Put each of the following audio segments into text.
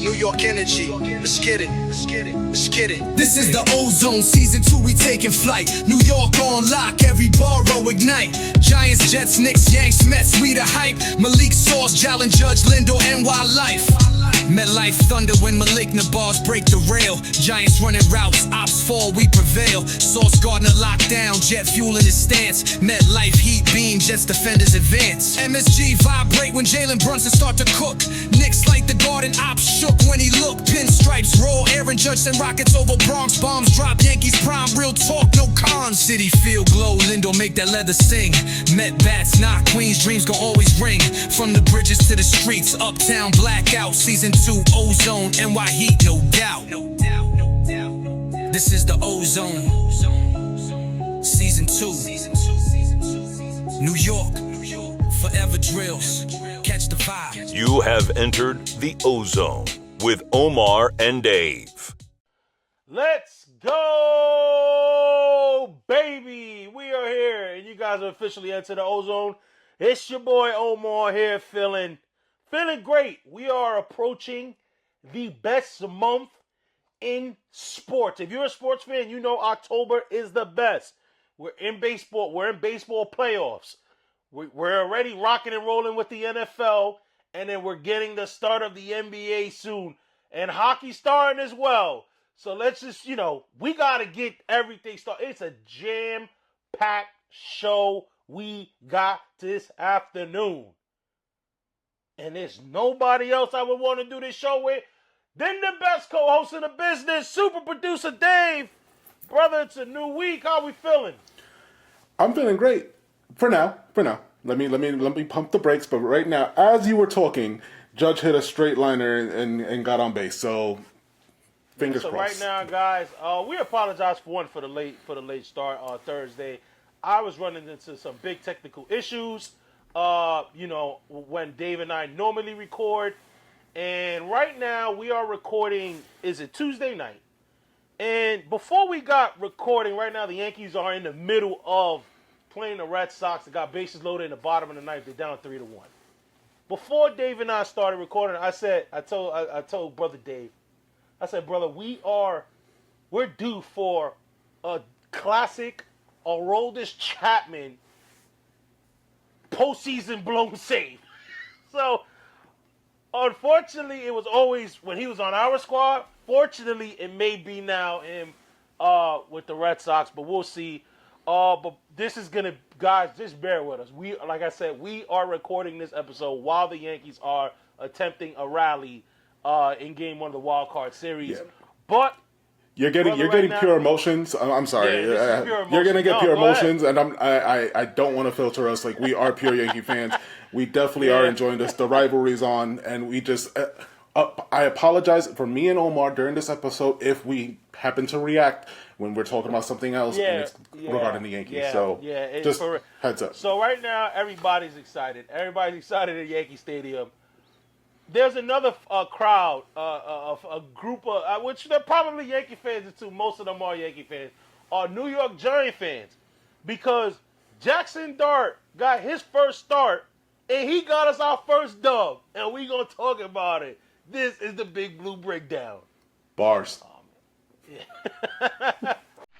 New York energy. Let's get it. Let's get it. Let's get it. This is the Ozone, season 2, we taking flight. New York on lock, every borough ignite. Giants, Jets, Knicks, Yanks, Mets, we the hype. Malik Sauce, Jalen Judge, Lindo, NY Life. MetLife thunder when Malik Nabers break the rail. Giants running routes, ops fall, we prevail. Sauce Gardner locked down, jet fuel in his stance. MetLife heat beam, Jets defenders advance. MSG vibrate when Jalen Brunson start to cook. Knicks light the garden, ops shook when he looked. Pinstripes roll, Aaron Judge send rockets over Bronx. Bombs drop, Yankees prime, real talk, no cons. City feel glow, Lindo make that leather sing. Met bats knock, Queens dreams gon' always ring. From the bridges to the streets, uptown blackout. Season 2, Ozone, NY Heat, no doubt. This is the Ozone. Season 2. New York, forever drills. Catch the vibe. You have entered the Ozone with Omar and Dave. Let's go, baby. We are here, and you guys are officially entered the Ozone. It's your boy Omar here, feeling great. We are approaching the best month in sports. If you're a sports fan, you know October is the best. We're in baseball. We're in baseball playoffs. We're already rocking and rolling with the NFL, and then we're getting the start of the NBA soon. And hockey starting as well. So let's just, we got to get everything started. It's a jam-packed show we got this afternoon. And there's nobody else I would want to do this show with than the best co-host in the business, super producer Dave. Brother, it's a new week. How we feeling? I'm feeling great. For now. Let me pump the brakes. But right now, as you were talking, Judge hit a straight liner and got on base. So fingers crossed. Right now, guys, we apologize for the late start on Thursday. I was running into some big technical issues. When Dave and I normally record. And right now we are recording, is it Tuesday night? And before we got recording, right now the Yankees are in the middle of playing the Red Sox. They got bases loaded in the bottom of the ninth. They're down 3-1. Before Dave and I started recording, I told brother Dave, I said, brother, we're due for a classic Aroldis Chapman postseason blown save. So, unfortunately, it was always when he was on our squad. Fortunately, it may be now him with the Red Sox, but we'll see. But this is gonna, guys, just bear with us. Like I said, we are recording this episode while the Yankees are attempting a rally in Game 1 of the Wild Card Series. Yeah. But You're getting pure emotions. I'm sorry. Yeah, you're gonna get pure emotions, and I don't want to filter us. Like, we are pure Yankee fans. We definitely are enjoying this. The rivalry's on, and we just. I apologize for me and Omar during this episode if we happen to react when we're talking about something else regarding the Yankees. Just heads up. So right now, everybody's excited. Everybody's excited at Yankee Stadium. There's another crowd, a group of, which they're probably Yankee fans too. Most of them are Yankee fans, are New York Giant fans, because Jaxson Dart got his first start, and he got us our first dub, and we gonna talk about it. This is the Big Blue Breakdown. Bars. Yeah.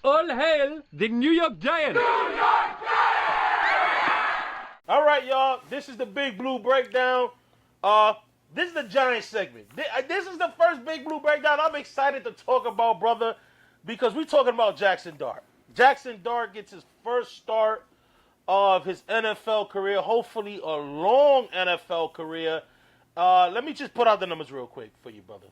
All hail the New York Giants! New York Giants! All right, y'all. This is the Big Blue Breakdown. This is the Giants segment. This is the first Big Blue Breakdown I'm excited to talk about, brother, because we're talking about Jaxson Dart. Jaxson Dart gets his first start of his NFL career, hopefully a long NFL career. Let me just put out the numbers real quick for you, brother.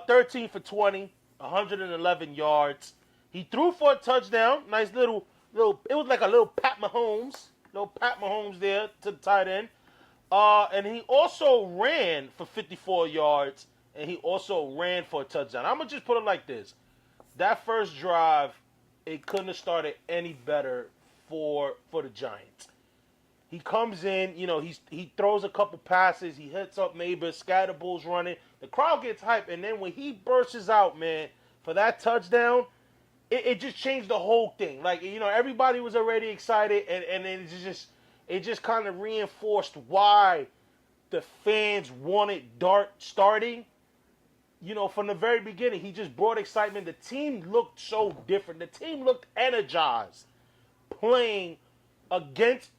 13 for 20, 111 yards. He threw for a touchdown. Nice little, it was like a little Pat Mahomes there to the tight end. And he also ran for 54 yards, and he also ran for a touchdown. I'm going to just put it like this. That first drive, it couldn't have started any better for the Giants. He comes in, he throws a couple passes, he hits up Nabers, Scatterball's running. The crowd gets hyped, and then when he bursts out, man, for that touchdown, it just changed the whole thing. Like, everybody was already excited, and it just kind of reinforced why the fans wanted Dart starting. From the very beginning, he just brought excitement. The team looked so different. The team looked energized playing against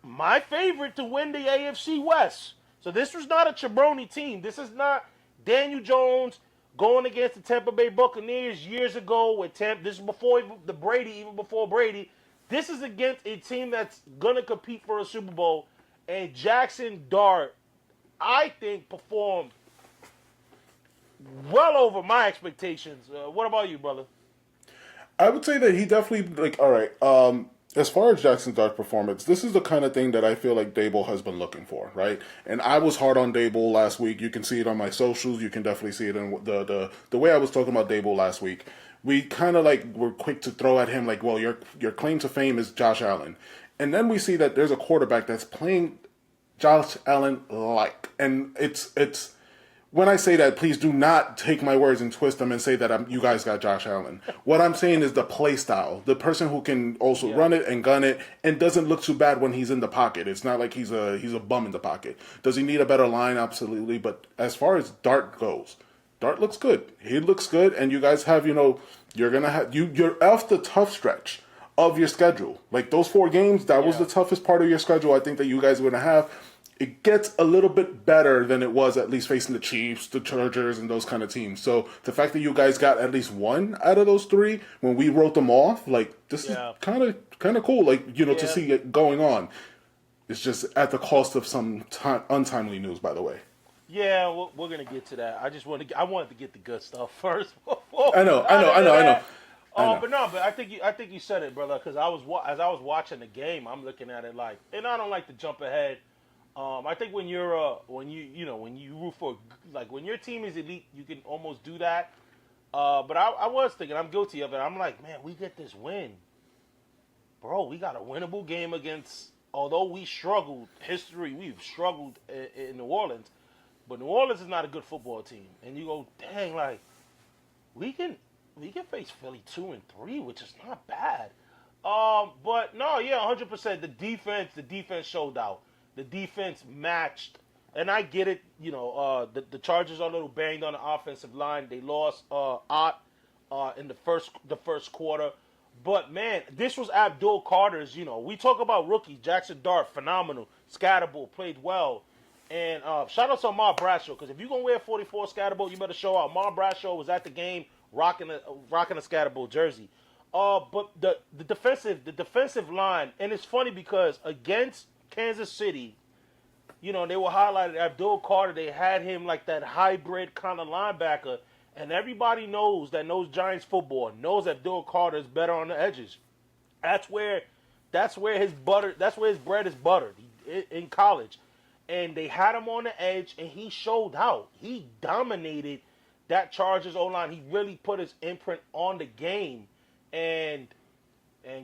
my favorite to win the AFC West. So this was not a Chabroni team. This is not Daniel Jones going against the Tampa Bay Buccaneers years ago with Tampa. This is before even before Brady. This is against a team that's going to compete for a Super Bowl. And Jaxson Dart, I think, performed well over my expectations. What about you, brother? I would say that he definitely, all right, as far as Jaxson Dart's performance, this is the kind of thing that I feel like Dable has been looking for, right? And I was hard on Dable last week. You can see it on my socials. You can definitely see it in the way I was talking about Dable last week. We kind of were quick to throw at him well, your claim to fame is Josh Allen. And then we see that there's a quarterback that's playing Josh Allen-like. And it's when I say that, please do not take my words and twist them and say that you guys got Josh Allen. What I'm saying is the play style, the person who can also run it and gun it and doesn't look too bad when he's in the pocket. It's not like he's a bum in the pocket. Does he need a better line? Absolutely. But as far as Dart goes, Dart looks good. He looks good, and you guys have, you're gonna have you're off the tough stretch of your schedule. Like those 4 games, that was the toughest part of your schedule. I think that you guys are gonna have. It gets a little bit better than it was at least facing the Chiefs, the Chargers, and those kind of teams. So the fact that you guys got at least 1 out of those 3 when we wrote them off, this is kind of cool. To see it going on. It's just at the cost of some untimely news, by the way. Yeah, we're gonna get to that. I wanted to get the good stuff first. I know. But I think you said it, brother. Because as I was watching the game, I'm looking at it and I don't like to jump ahead. I think when you root for when your team is elite, you can almost do that. But I was thinking, I'm guilty of it. I'm like, man, we get this win, bro. We got a winnable game against. Although we struggled, we've struggled in New Orleans, but New Orleans is not a good football team. And you go, dang, we can face Philly 2 and 3, which is not bad. But no, 100%. The defense showed out. The defense matched, and I get it. The Chargers are a little banged on the offensive line. They lost Ott in the first quarter, but man, this was Abdul Carter's. We talk about rookies. Jaxson Dart, phenomenal. Scatterable, played well, and shout out to Amar Bradshaw, because if you're gonna wear 44 Scatterable, you better show out. Amar Bradshaw was at the game rocking a Scatterable jersey. But the defensive line, and it's funny because against Kansas City, they were highlighted Abdul Carter. They had him like that hybrid kind of linebacker, and everybody knows Giants football knows Abdul Carter is better on the edges. That's where his bread is buttered in college, and they had him on the edge, and he showed out. He dominated that Chargers O-line. He really put his imprint on the game, and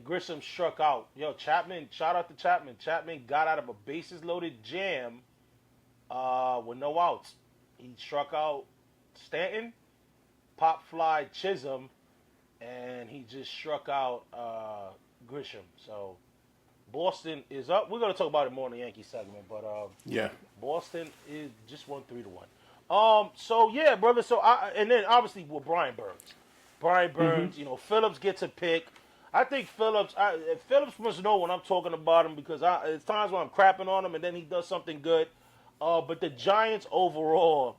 Grisham struck out. Chapman, shout out to Chapman. Chapman got out of a bases-loaded jam with no outs. He struck out Stanton, pop fly Chisholm, and he just struck out Grisham. So Boston is up. We're going to talk about it more in the Yankee segment, but Boston is just won 3-1. So yeah, brother. So and then obviously with Brian Burns. Phillips gets a pick. I think Phillips must know when I'm talking about him, because it's times when I'm crapping on him and then he does something good. But the Giants overall,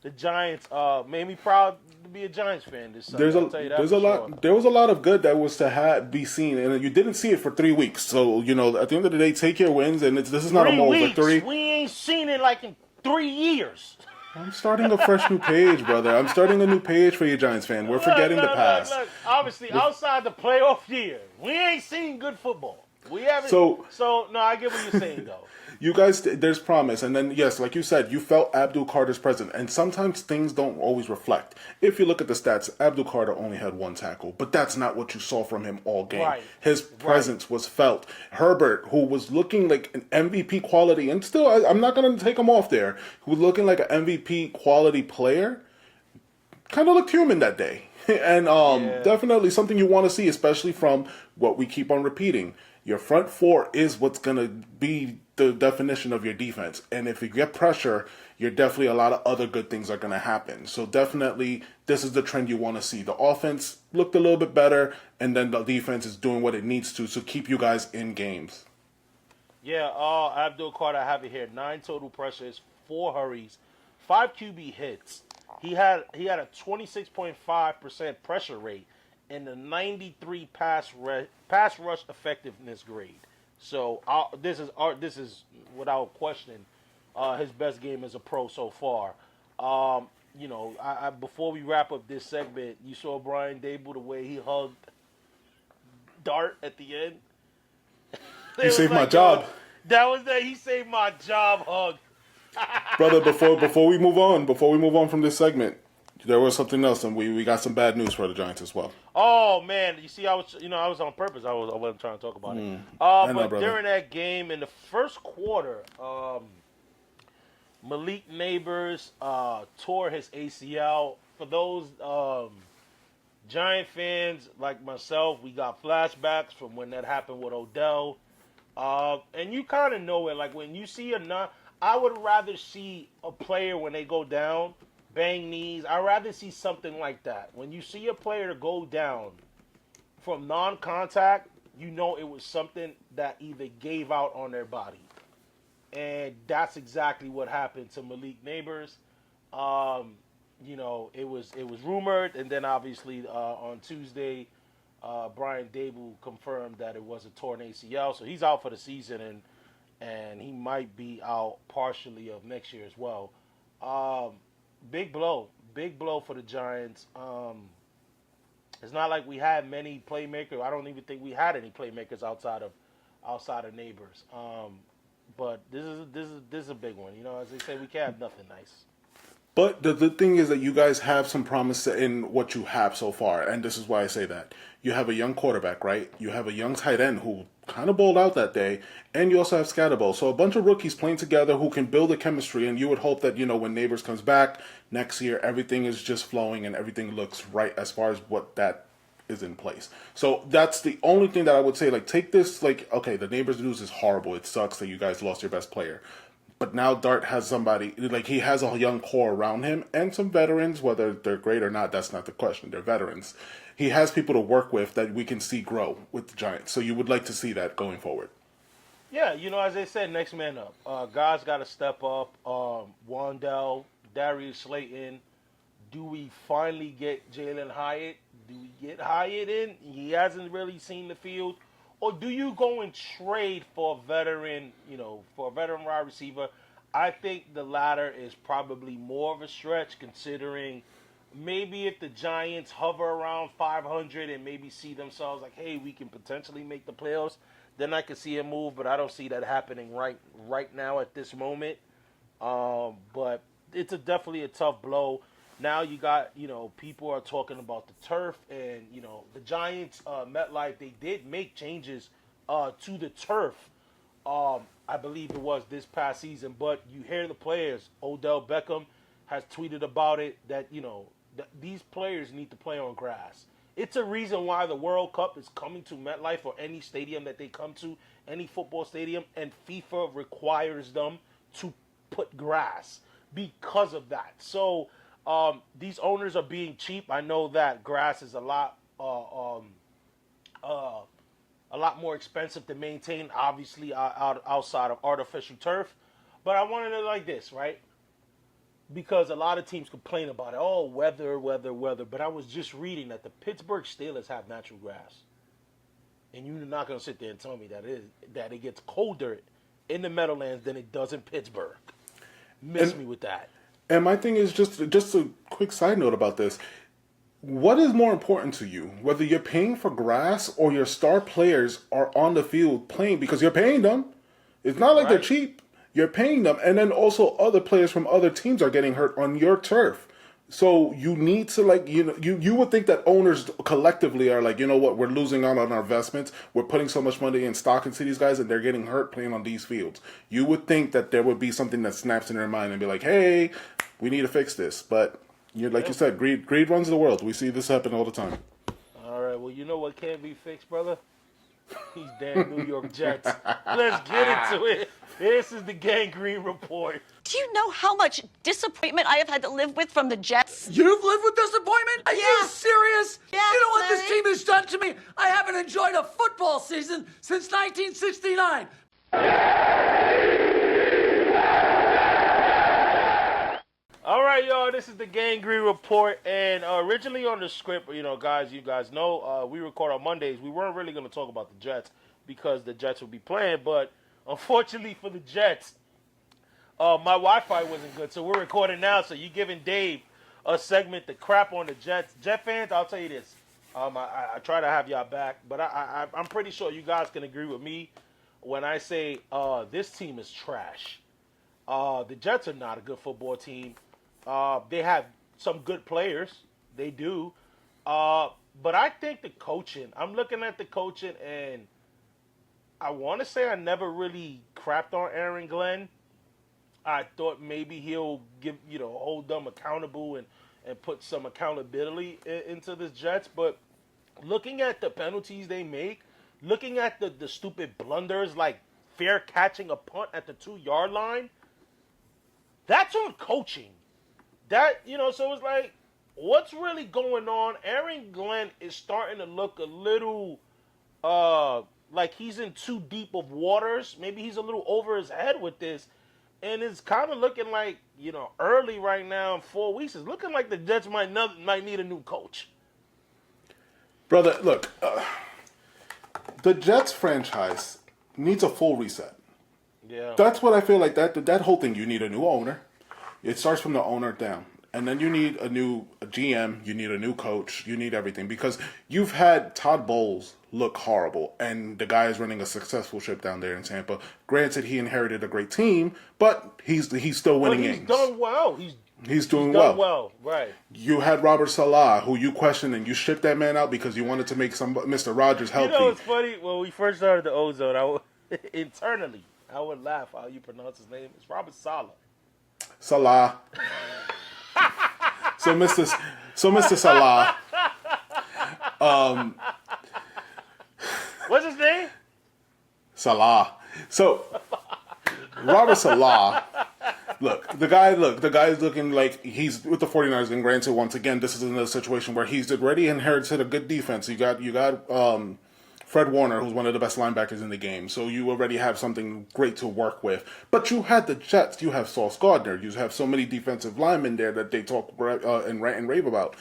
made me proud to be a Giants fan this Sunday. There was a lot of good that was to be seen, and you didn't see it for 3 weeks. So at the end of the day, take your wins, and this is not a moral victory. We ain't seen it in 3 years. I'm starting a fresh new page, brother. I'm starting a new page for you, Giants fan. We're forgetting the past. Look. Obviously, outside the playoff year, we ain't seen good football. We haven't. So no, I get what you're saying, though. You guys, there's promise. And then, yes, like you said, you felt Abdul Carter's presence. And sometimes things don't always reflect. If you look at the stats, Abdul Carter only had 1 tackle. But that's not what you saw from him all game. Right. His presence was felt. Herbert, who was looking like an MVP quality, and still, I'm not going to take him off there, who was looking like an MVP quality player, kind of looked human that day. And definitely something you want to see, especially from what we keep on repeating. Your front 4 is what's going to be the definition of your defense. And if you get pressure, you're definitely a lot of other good things are going to happen. So definitely, this is the trend you want to see. The offense looked a little bit better, and then the defense is doing what it needs to keep you guys in games. Yeah, Abdul Carter, I have it here. 9 total pressures, 4 hurries, 5 QB hits. He had a 26.5% pressure rate and a 93 pass rush effectiveness grade. So this is without question his best game as a pro so far. I before we wrap up this segment, you saw Brian Dable, the way he hugged Dart at the end. You saved my job. That was that. He saved my job hug. Brother, before we move on from this segment, there was something else, and we got some bad news for the Giants as well. Oh man, you see, I was on purpose. I wasn't trying to talk about it. But during that game in the first quarter, Malik Nabers tore his ACL. For those Giant fans like myself, we got flashbacks from when that happened with Odell. And you kind of know it. Like when you see I would rather see a player when they go down, bang knees. I'd rather see something like that. When you see a player go down from non-contact, you know it was something that either gave out on their body. And that's exactly what happened to Malik Nabers. It was rumored, and then obviously on Tuesday, Brian Dable confirmed that it was a torn ACL, so he's out for the season, and he might be out partially of next year as well. Big blow for the Giants. It's not like we had many playmakers. I don't even think we had any playmakers outside of Nabers. But this is a big one. As they say, we can't have nothing nice. But the thing is that you guys have some promise in what you have so far, and this is why I say that. You have a young quarterback, right? You have a young tight end who kind of balled out that day, and you also have Scatterbo. So a bunch of rookies playing together who can build a chemistry, and you would hope that, when Nabers comes back next year, everything is just flowing and everything looks right as far as what that is in place. So that's the only thing that I would say, take this, okay, the Nabers news is horrible. It sucks that you guys lost your best player. But now Dart has somebody, he has a young core around him and some veterans, whether they're great or not, that's not the question. They're veterans. He has people to work with that we can see grow with the Giants. So you would like to see that going forward. Yeah, as they said, next man up. Guys got to step up. Wandell, Darius Slayton. Do we finally get Jalen Hyatt? Do we get Hyatt in? He hasn't really seen the field. Or do you go and trade for a veteran, wide receiver? I think the latter is probably more of a stretch, considering maybe if the Giants hover around 500 and maybe see themselves like, hey, we can potentially make the playoffs, then I could see a move, but I don't see that happening right now at this moment. But it's definitely a tough blow. Now you got, people are talking about the turf, and, the Giants, MetLife, they did make changes to the turf. I believe it was this past season, but you hear the players. Odell Beckham has tweeted about it that, these players need to play on grass. It's a reason why the World Cup is coming to MetLife or any stadium that they come to, any football stadium, and FIFA requires them to put grass because of that. So, these owners are being cheap. I know that grass is a lot more expensive to maintain, obviously, outside of artificial turf. But I wanted it like this, right? Because a lot of teams complain about it. Oh, weather. But I was just reading that the Pittsburgh Steelers have natural grass. And you're not going to sit there and tell me that it gets colder in the Meadowlands than it does in Pittsburgh. Miss me with that. And my thing is just a quick side note about this. What is more important to you? Whether you're paying for grass or your star players are on the field playing because you're paying them. It's not like they're cheap. You're paying them. And then also other players from other teams are getting hurt on your turf. So you need to you would think that owners collectively are like, you know what, we're losing out on our investments. We're putting so much money in stock into these guys and they're getting hurt playing on these fields. You would think that there would be something that snaps in their mind and be like, hey, we need to fix this. But you said, greed runs the world. We see this happen all the time. All right, well, you know what can't be fixed, brother? These damn New York Jets. Let's get into it. This is the Gangrene Report. Do you know how much disappointment I have had to live with from the Jets? You've lived with disappointment? Are you Yeah. serious? Yeah, You know what this Larry. team has done to me? I haven't enjoyed a football season since 1969. All right, y'all, this is the Gangrene Report, and originally on the script, you guys know, we record on Mondays. We weren't really going to talk about the Jets because the Jets would be playing, but unfortunately for the Jets, my Wi-Fi wasn't good, so we're recording now, so you're giving Dave a segment to crap on the Jets. Jet fans, I'll tell you this, I try to have y'all back, but I'm pretty sure you guys can agree with me when I say this team is trash. The Jets are not a good football team. They have some good players. They do. But I think the coaching, I'm looking at the coaching, and I want to say I never really crapped on Aaron Glenn. I thought maybe he'll hold them accountable and put some accountability into the Jets. But looking at the penalties they make, looking at the stupid blunders like fair catching a punt at the 2-yard line, that's on coaching. So it's like, what's really going on? Aaron Glenn is starting to look a little like he's in too deep of waters. Maybe he's a little over his head with this. And it's kind of looking like, early right now in 4 weeks, it's looking like the Jets might need a new coach. Brother, look, the Jets franchise needs a full reset. Yeah. That's what I feel like. That whole thing, you need a new owner. It starts from the owner down. And then you need a new GM, you need a new coach, you need everything. Because you've had Todd Bowles look horrible, and the guy is running a successful ship down there in Tampa. Granted, he inherited a great team, but he's still winning games. He's done well. He's doing done well. Right. You had Robert Salah, who you questioned, and you shipped that man out because you wanted to make Mr. Rogers healthy. It's funny? When we first started the Ozone, internally, I would laugh how you pronounce his name. It's Robert Salah. Salah. So Mr. Salah. What's his name? Salah. So Robert Salah. The guy's looking like he's with the 49ers, and granted, once again, this is another situation where he's already inherited a good defense. You got Fred Warner, who's one of the best linebackers in the game, so you already have something great to work with. But you had the Jets, you have Sauce Gardner, you have so many defensive linemen there that they talk and rant and rave about.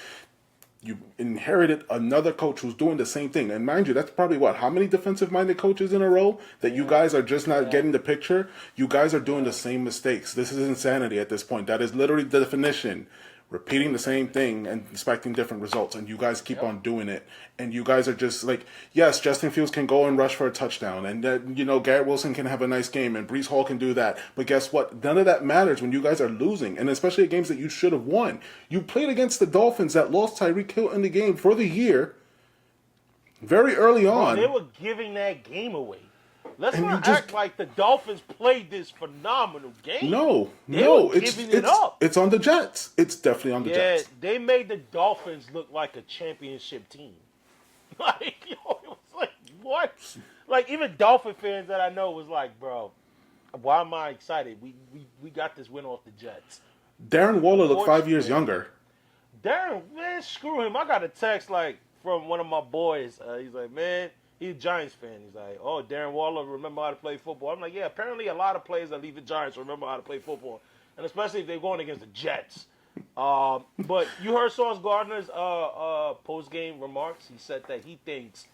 You inherited another coach who's doing the same thing. And mind you, that's probably how many defensive-minded coaches in a row that you guys are just not getting the picture? You guys are doing the same mistakes. This is insanity at this point. That is literally the definition. Repeating the same thing and expecting different results. And you guys keep on doing it. And you guys are just like, yes, Justin Fields can go and rush for a touchdown. And, Garrett Wilson can have a nice game. And Breece Hall can do that. But guess what? None of that matters when you guys are losing. And especially at games that you should have won. You played against the Dolphins that lost Tyreek Hill in the game for the year. Very early on. They were giving that game away. Let's not act like the Dolphins played this phenomenal game. No, it's on the Jets. It's definitely on the Jets. Yeah, they made the Dolphins look like a championship team. It was like, what? Like, even Dolphin fans that I know was like, bro, why am I excited? We got this win off the Jets. Darren Waller looked 5 years younger. Darren, man, screw him. I got a text, from one of my boys. He's like, man, he's a Giants fan. He's like, oh, Darren Waller remember how to play football. I'm like, yeah, apparently a lot of players that leave the Giants remember how to play football. And especially if they're going against the Jets. But you heard Sauce Gardner's post-game remarks. He said that he thinks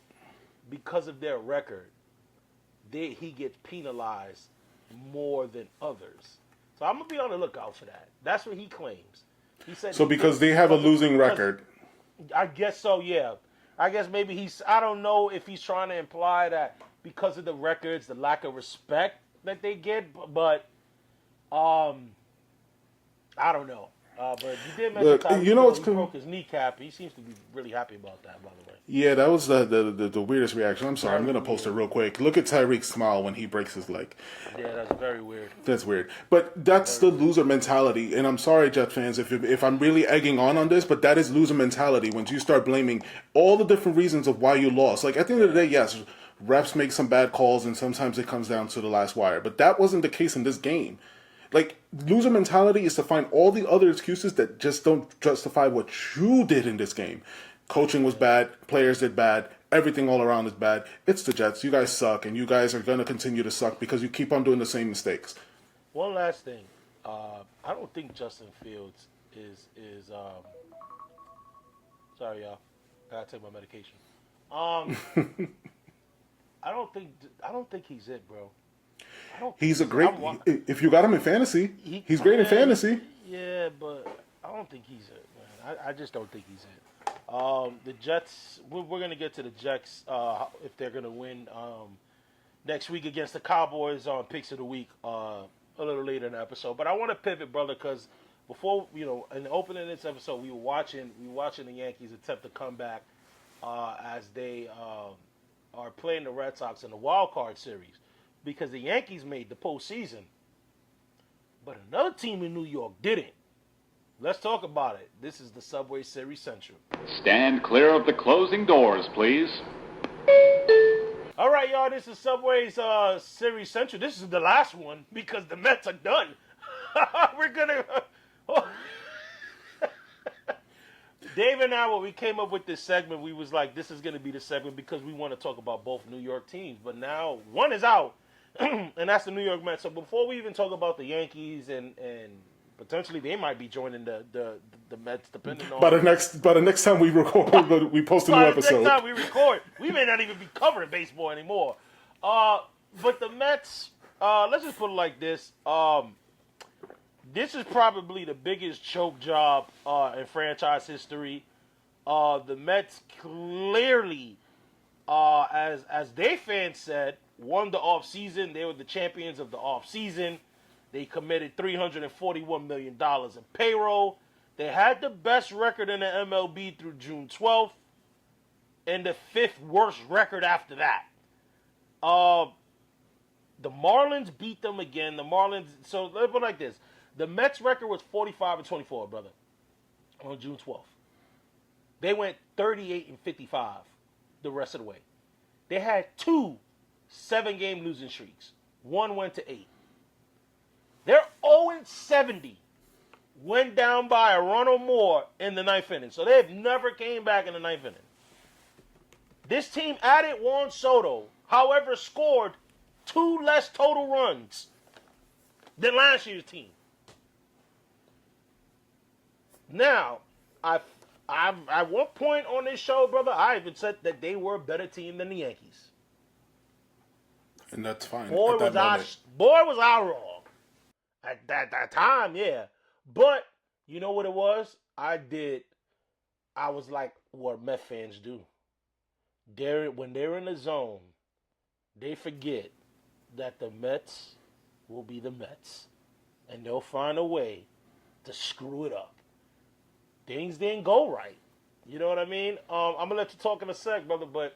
because of their record, he gets penalized more than others. So I'm going to be on the lookout for that. That's what he claims. He said so because they have a losing record. I guess so, yeah. I guess maybe I don't know if he's trying to imply that because of the records, the lack of respect that they get, but I don't know. But you did mention he broke his kneecap. He seems to be really happy about that, by the way. Yeah, that was the weirdest reaction. I'm sorry, I'm going to post it real quick. Look at Tyreek's smile when he breaks his leg. Yeah, that's very weird. That's weird. But that's the loser mentality. And I'm sorry, Jet fans, if I'm really egging on this, but that is loser mentality when you start blaming all the different reasons of why you lost. Like, at the end of the day, yes, refs make some bad calls, and sometimes it comes down to the last wire. But that wasn't the case in this game. Like, loser mentality is to find all the other excuses that just don't justify what you did in this game. Coaching was bad, players did bad, everything all around is bad. It's the Jets. You guys suck, and you guys are going to continue to suck because you keep on doing the same mistakes. One last thing. I don't think Justin Fields is sorry, y'all. Gotta take my medication. I don't think he's it, bro. He's a great. If you got him in fantasy, he's great in fantasy. Yeah, but I don't think he's it, man. I just don't think he's it. The Jets. We're gonna get to the Jets if they're gonna win next week against the Cowboys on Picks of the Week a little later in the episode. But I want to pivot, brother, because before in the opening of this episode, we were watching the Yankees attempt to come back as they are playing the Red Sox in the wild card series. Because the Yankees made the postseason, but another team in New York didn't. Let's talk about it. This is the Subway Series Central. Stand clear of the closing doors, please. All right, y'all. This is Subway's Series Central. This is the last one because the Mets are done. We're gonna. Dave and I, when we came up with this segment, we was like, this is gonna be the segment because we want to talk about both New York teams. But now one is out. And that's the New York Mets. So before we even talk about the Yankees and potentially they might be joining the Mets, depending on. By the next time we record, we post a new episode. Next time we record, we may not even be covering baseball anymore. But the Mets, let's just put it like this. This is probably the biggest choke job in franchise history. The Mets clearly, as they fans said, won the offseason. They were the champions of the offseason. They committed $341 million in payroll. They had the best record in the MLB through June 12th and the fifth worst record after that. The Marlins beat them again. The Marlins, so let's put it like this. The Mets record was 45-24, brother, on June 12th. They went 38-55 the rest of the way. They had 2 7-game losing streaks. One went to 8. They're 0-70. Went down by a run or more in the 9th inning. So they've never came back in the 9th inning. This team added Juan Soto, however, scored 2 less total runs than last year's team. Now, at one point on this show, brother, I even said that they were a better team than the Yankees. And that's fine. Boy, was I wrong. At that time, yeah. But, you know what it was? I was like what Met fans do. When they're in the zone, they forget that the Mets will be the Mets. And they'll find a way to screw it up. Things didn't go right. You know what I mean? I'm going to let you talk in a sec, brother, but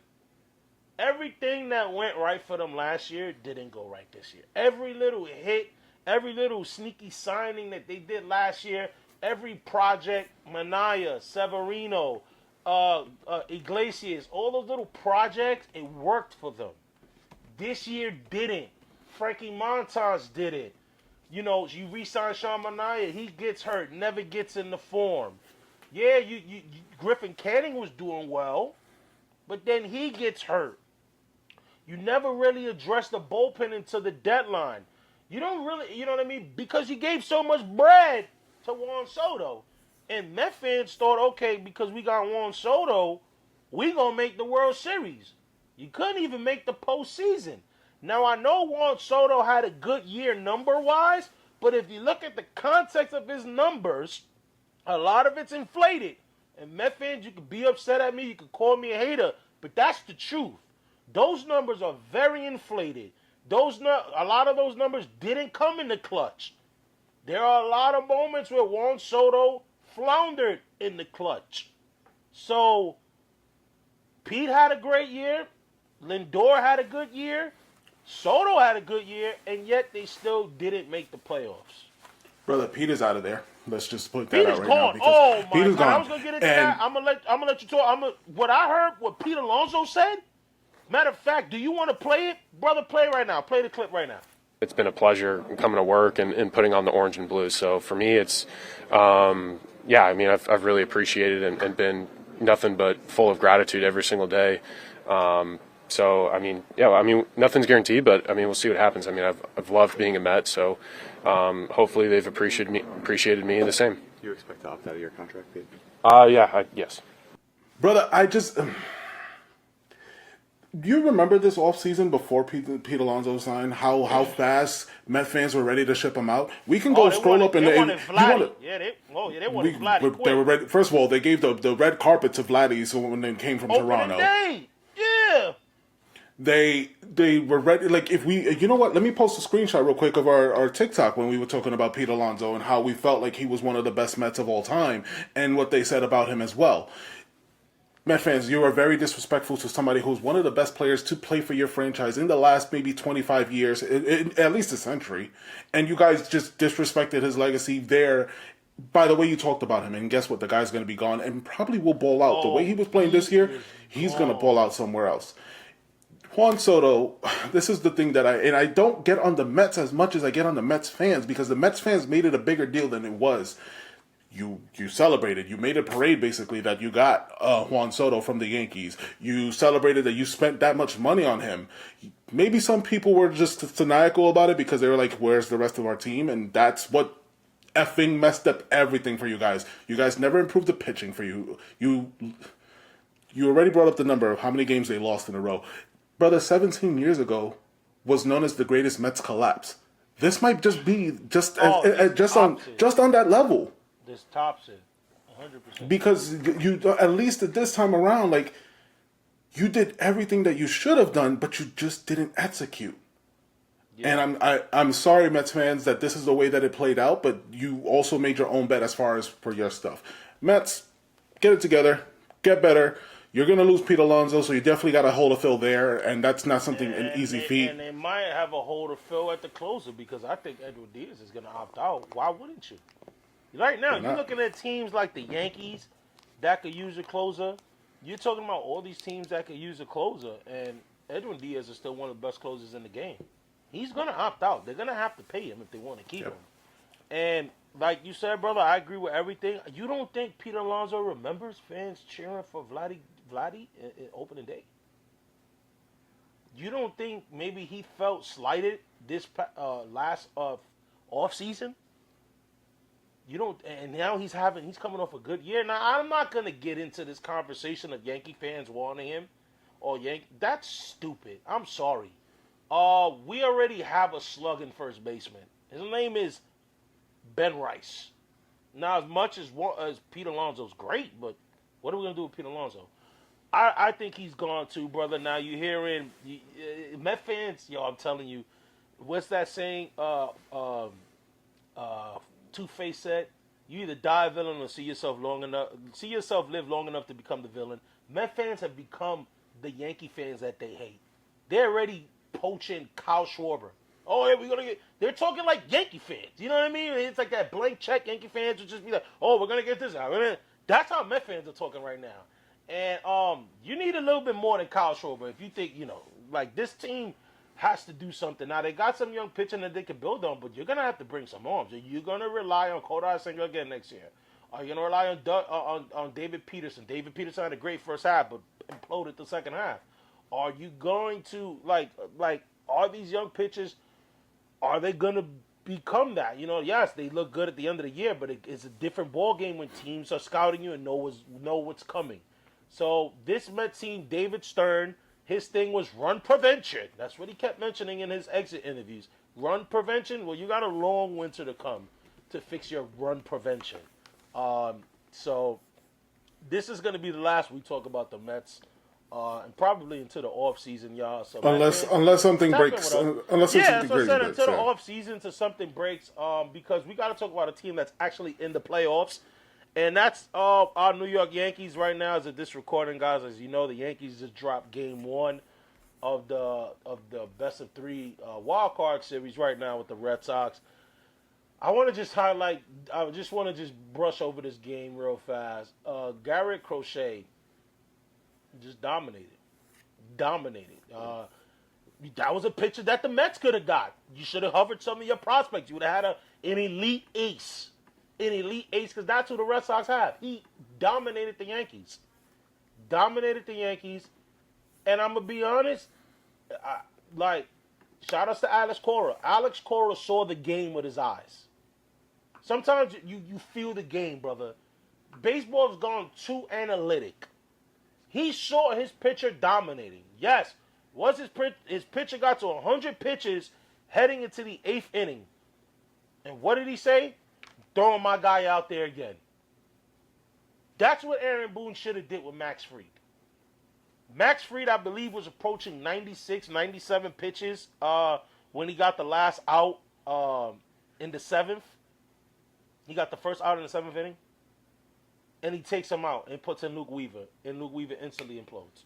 everything that went right for them last year didn't go right this year. Every little hit, every little sneaky signing that they did last year, every project, Manaea, Severino, Iglesias, all those little projects, it worked for them. This year didn't. Frankie Montas did it. You know, you re-sign Sean Manaea, he gets hurt, never gets in the form. Yeah, Griffin Canning was doing well, but then he gets hurt. You never really address the bullpen until the deadline. You don't really, you know what I mean? Because you gave so much bread to Juan Soto. And Met fans thought, okay, because we got Juan Soto, we going to make the World Series. You couldn't even make the postseason. Now, I know Juan Soto had a good year number-wise, but if you look at the context of his numbers, a lot of it's inflated. And Met fans, you could be upset at me, you could call me a hater, but that's the truth. Those numbers are very inflated. A lot of those numbers didn't come in the clutch. There are a lot of moments where Juan Soto floundered in the clutch. So, Pete had a great year. Lindor had a good year. Soto had a good year, and yet they still didn't make the playoffs. Brother, Pete is out of there. Let's just put that out right gone. now. Oh my Pete is God! gone. I was gonna get into that. I'm gonna let you talk. What I heard, what Pete Alonso said. Matter of fact, do you want to play it? Brother, play right now. Play the clip right now. It's been a pleasure coming to work and putting on the orange and blue. So for me, it's, I've really appreciated and been nothing but full of gratitude every single day. Nothing's guaranteed, but we'll see what happens. I've loved being a Met, so hopefully they've appreciated me the same. Do you expect to opt out of your contract, Pete? Yes. Brother, do you remember this offseason before Pete Alonso signed? How fast Met fans were ready to ship him out? We can go scroll up and they wanted Vladdy. They wanted Vladdy. They were ready. First of all, they gave the red carpet to Vladdy. So when they came from Toronto, day. Yeah. They were ready. Like you know what? Let me post a screenshot real quick of our TikTok when we were talking about Pete Alonso and how we felt like he was one of the best Mets of all time, and what they said about him as well. Met fans, you are very disrespectful to somebody who's one of the best players to play for your franchise in the last maybe 25 years, at least a century, and you guys just disrespected his legacy there by the way you talked about him. And guess what? The guy's going to be gone and probably will ball out. The way he was playing this year, he's going to ball out somewhere else. Juan Soto, this is the thing that I don't get on the Mets as much as I get on the Mets fans, because the Mets fans made it a bigger deal than it was. You celebrated. You made a parade, basically, that you got Juan Soto from the Yankees. You celebrated that you spent that much money on him. Maybe some people were just maniacal about it because they were like, where's the rest of our team? And that's what effing messed up everything for you guys. You guys never improved the pitching for you. You already brought up the number of how many games they lost in a row. Brother, 17 years ago was known as the greatest Mets collapse. This might just be just on that level. This tops it, 100%. Because you, at least at this time around, like, you did everything that you should have done, but you just didn't execute. Yeah. And I'm sorry, Mets fans, that this is the way that it played out, but you also made your own bet as far as for your stuff. Mets, get it together, get better. You're going to lose Pete Alonso, so you definitely got a hold of Phil there, and that's not an easy feat. And they might have a hold of Phil at the closer, because I think Edwin Diaz is going to opt out. Why wouldn't you? Right now, you're looking at teams like the Yankees that could use a closer. You're talking about all these teams that could use a closer, and Edwin Diaz is still one of the best closers in the game. He's going to opt out. They're going to have to pay him if they want to keep him. And like you said, brother, I agree with everything. You don't think Pete Alonso remembers fans cheering for Vladdy in opening day? You don't think maybe he felt slighted this last off season? You don't, and now he's coming off a good year. Now, I'm not gonna get into this conversation of Yankee fans wanting him, that's stupid. I'm sorry. We already have a slugging first baseman. His name is Ben Rice. Now, as much as Pete Alonso's great, but what are we gonna do with Pete Alonso? I think he's gone too, brother. Now you're hearing Met fans, I'm telling you, what's that saying? Two-Face said, you either die a villain or see yourself live long enough to become the villain. Met fans have become the Yankee fans that they hate. They're already poaching Kyle Schwarber. Oh, yeah, they're talking like Yankee fans. You know what I mean? It's like that blank check. Yankee fans would just be like, oh, we're going to get this out. That's how Met fans are talking right now. And you need a little bit more than Kyle Schwarber if you think, like this team has to do something. Now, they got some young pitching that they can build on, but you're going to have to bring some arms. You're going to rely on Kodai Senga again next year. Are you going to rely on David Peterson? David Peterson had a great first half, but imploded the second half. Are you going to, are these young pitchers, are they going to become that? Yes, they look good at the end of the year, but it's a different ball game when teams are scouting you and know what's coming. So this Met team, David Stern, his thing was run prevention. That's what he kept mentioning in his exit interviews. Run prevention? Well, you got a long winter to come to fix your run prevention. So this is going to be the last we talk about the Mets, and probably into the off season, y'all. So unless something breaks, unless something breaks, until the off season, to something breaks, because we got to talk about a team that's actually in the playoffs. And that's our New York Yankees right now. As of this recording, guys, as you know, the Yankees just dropped Game 1 of the best of 3 wild card series right now with the Red Sox. I want to just highlight. I just want to just brush over this game real fast. Garrett Crochet just dominated. dominated. That was a pitcher that the Mets could have got. You should have hovered some of your prospects. You would have had an elite ace. An elite ace, because that's who the Red Sox have. He dominated the Yankees. And I'm going to be honest, shout outs to Alex Cora. Alex Cora saw the game with his eyes. Sometimes you feel the game, brother. Baseball's gone too analytic. He saw his pitcher dominating. Yes, once his pitcher got to 100 pitches heading into the 8th inning. And what did he say? Throwing my guy out there again. That's what Aaron Boone should have did with Max Fried. Max Fried, I believe, was approaching 96, 97 pitches when he got the last out in the 7th. He got the first out in the 7th inning. And he takes him out and puts in Luke Weaver. And Luke Weaver instantly implodes.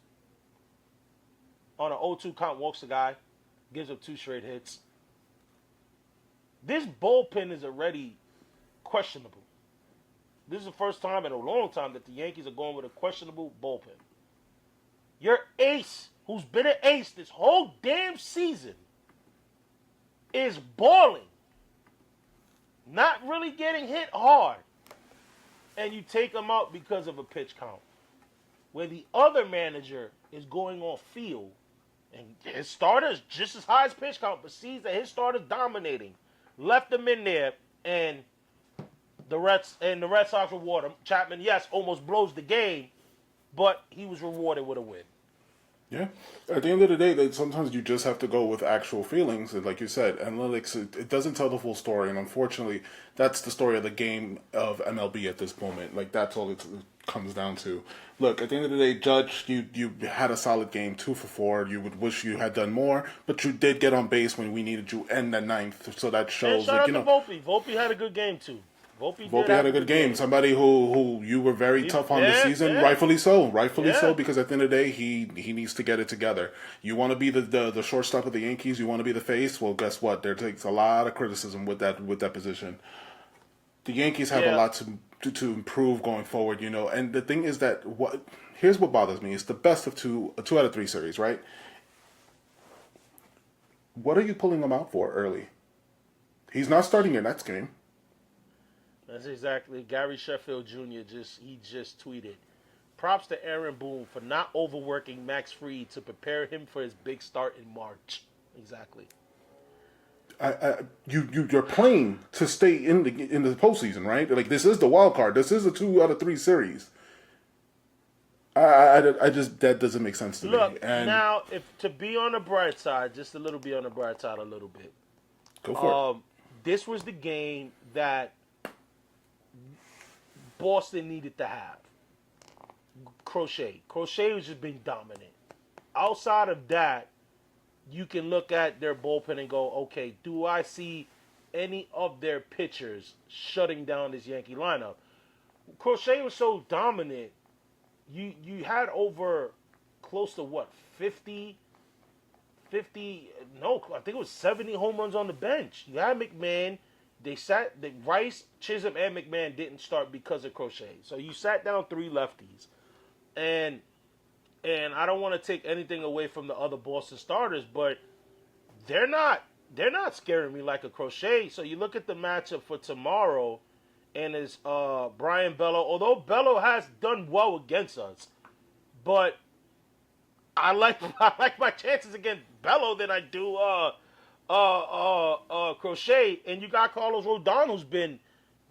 On an 0-2 count, walks the guy. Gives up 2 straight hits. This bullpen is already questionable. This is the first time in a long time that the Yankees are going with a questionable bullpen. Your ace, who's been an ace this whole damn season, is balling. Not really getting hit hard. And you take him out because of a pitch count. Where the other manager is going on field, and his starter's just as high as pitch count, but sees that his starter's dominating. Left him in there, and the Red Sox reward him. Chapman, yes, almost blows the game, but he was rewarded with a win. Yeah. At the end of the day, sometimes you just have to go with actual feelings. And like you said, analytics, it doesn't tell the full story. And unfortunately, that's the story of the game of MLB at this moment. Like, that's all it comes down to. Look, at the end of the day, Judge, you had a solid game, 2 for 4. You would wish you had done more, but you did get on base when we needed you in the 9th. So that shows. And shout out to Volpe. Volpe had a good game, too. Volpe had a good game. Somebody who you were very tough on this season, rightfully so. Rightfully so, because at the end of the day, he needs to get it together. You want to be the shortstop of the Yankees, you want to be the face, well, guess what? There takes a lot of criticism with that position. The Yankees have a lot to improve going forward, and the thing is that here's what bothers me. It's the best of a 2 out of 3 series, right? What are you pulling him out for early? He's not starting your next game. That's exactly. Gary Sheffield Jr. just tweeted, props to Aaron Boone for not overworking Max Fried to prepare him for his big start in March. Exactly. You're playing to stay in the postseason, right? Like, this is the wild card. This is a 2 out of 3 series. I just, that doesn't make sense to me. Look, now, if to be on the bright side, just a little bit on the bright side, a little bit. Go for it. This was the game that Boston needed to have. Crochet was just being dominant. Outside of that, you can look at their bullpen and go, okay, do I see any of their pitchers shutting down this Yankee lineup? Crochet was so dominant. You had over close to 50, no, I think it was 70 home runs on the bench. You had McMahon. Rice, Chisholm, and McMahon didn't start because of Crochet. So you sat down 3 lefties. And I don't want to take anything away from the other Boston starters, but they're not scaring me like a Crochet. So you look at the matchup for tomorrow, and it's Brian Bello. Although Bello has done well against us, but I like my chances against Bello than I do Crochet, and you got Carlos Rodon, who's been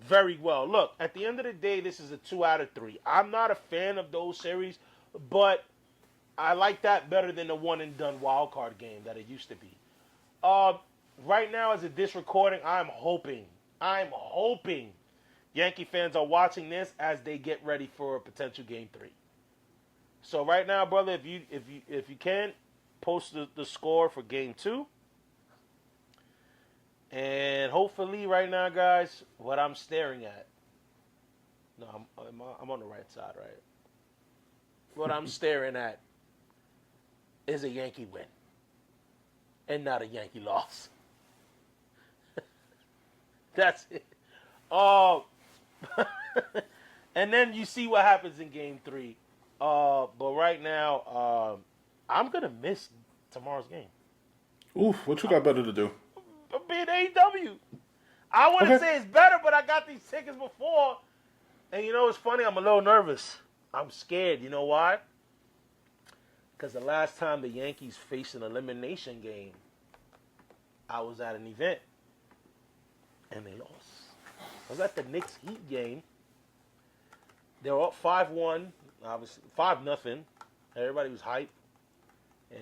very well. Look, at the end of the day, this is a 2 out of 3. I'm not a fan of those series, but I like that better than the one and done wild card game that it used to be. Right now, as of this recording, I'm hoping Yankee fans are watching this as they get ready for a potential Game 3. So right now, brother, if you can, post the score for Game 2. And hopefully right now, guys, what I'm staring at. No, I'm on the right side, right? What I'm staring at is a Yankee win. And not a Yankee loss. That's it. And then you see what happens in Game 3. But right now, I'm gonna miss tomorrow's game. Oof, what you got better to do? Being AEW. I wouldn't say it's better, but I got these tickets before. And you know, it's funny, I'm a little nervous. I'm scared. You know why? Because the last time the Yankees faced an elimination game, I was at an event. And they lost. I was at the Knicks Heat game. They were up 5-1, obviously 5-0. Everybody was hyped.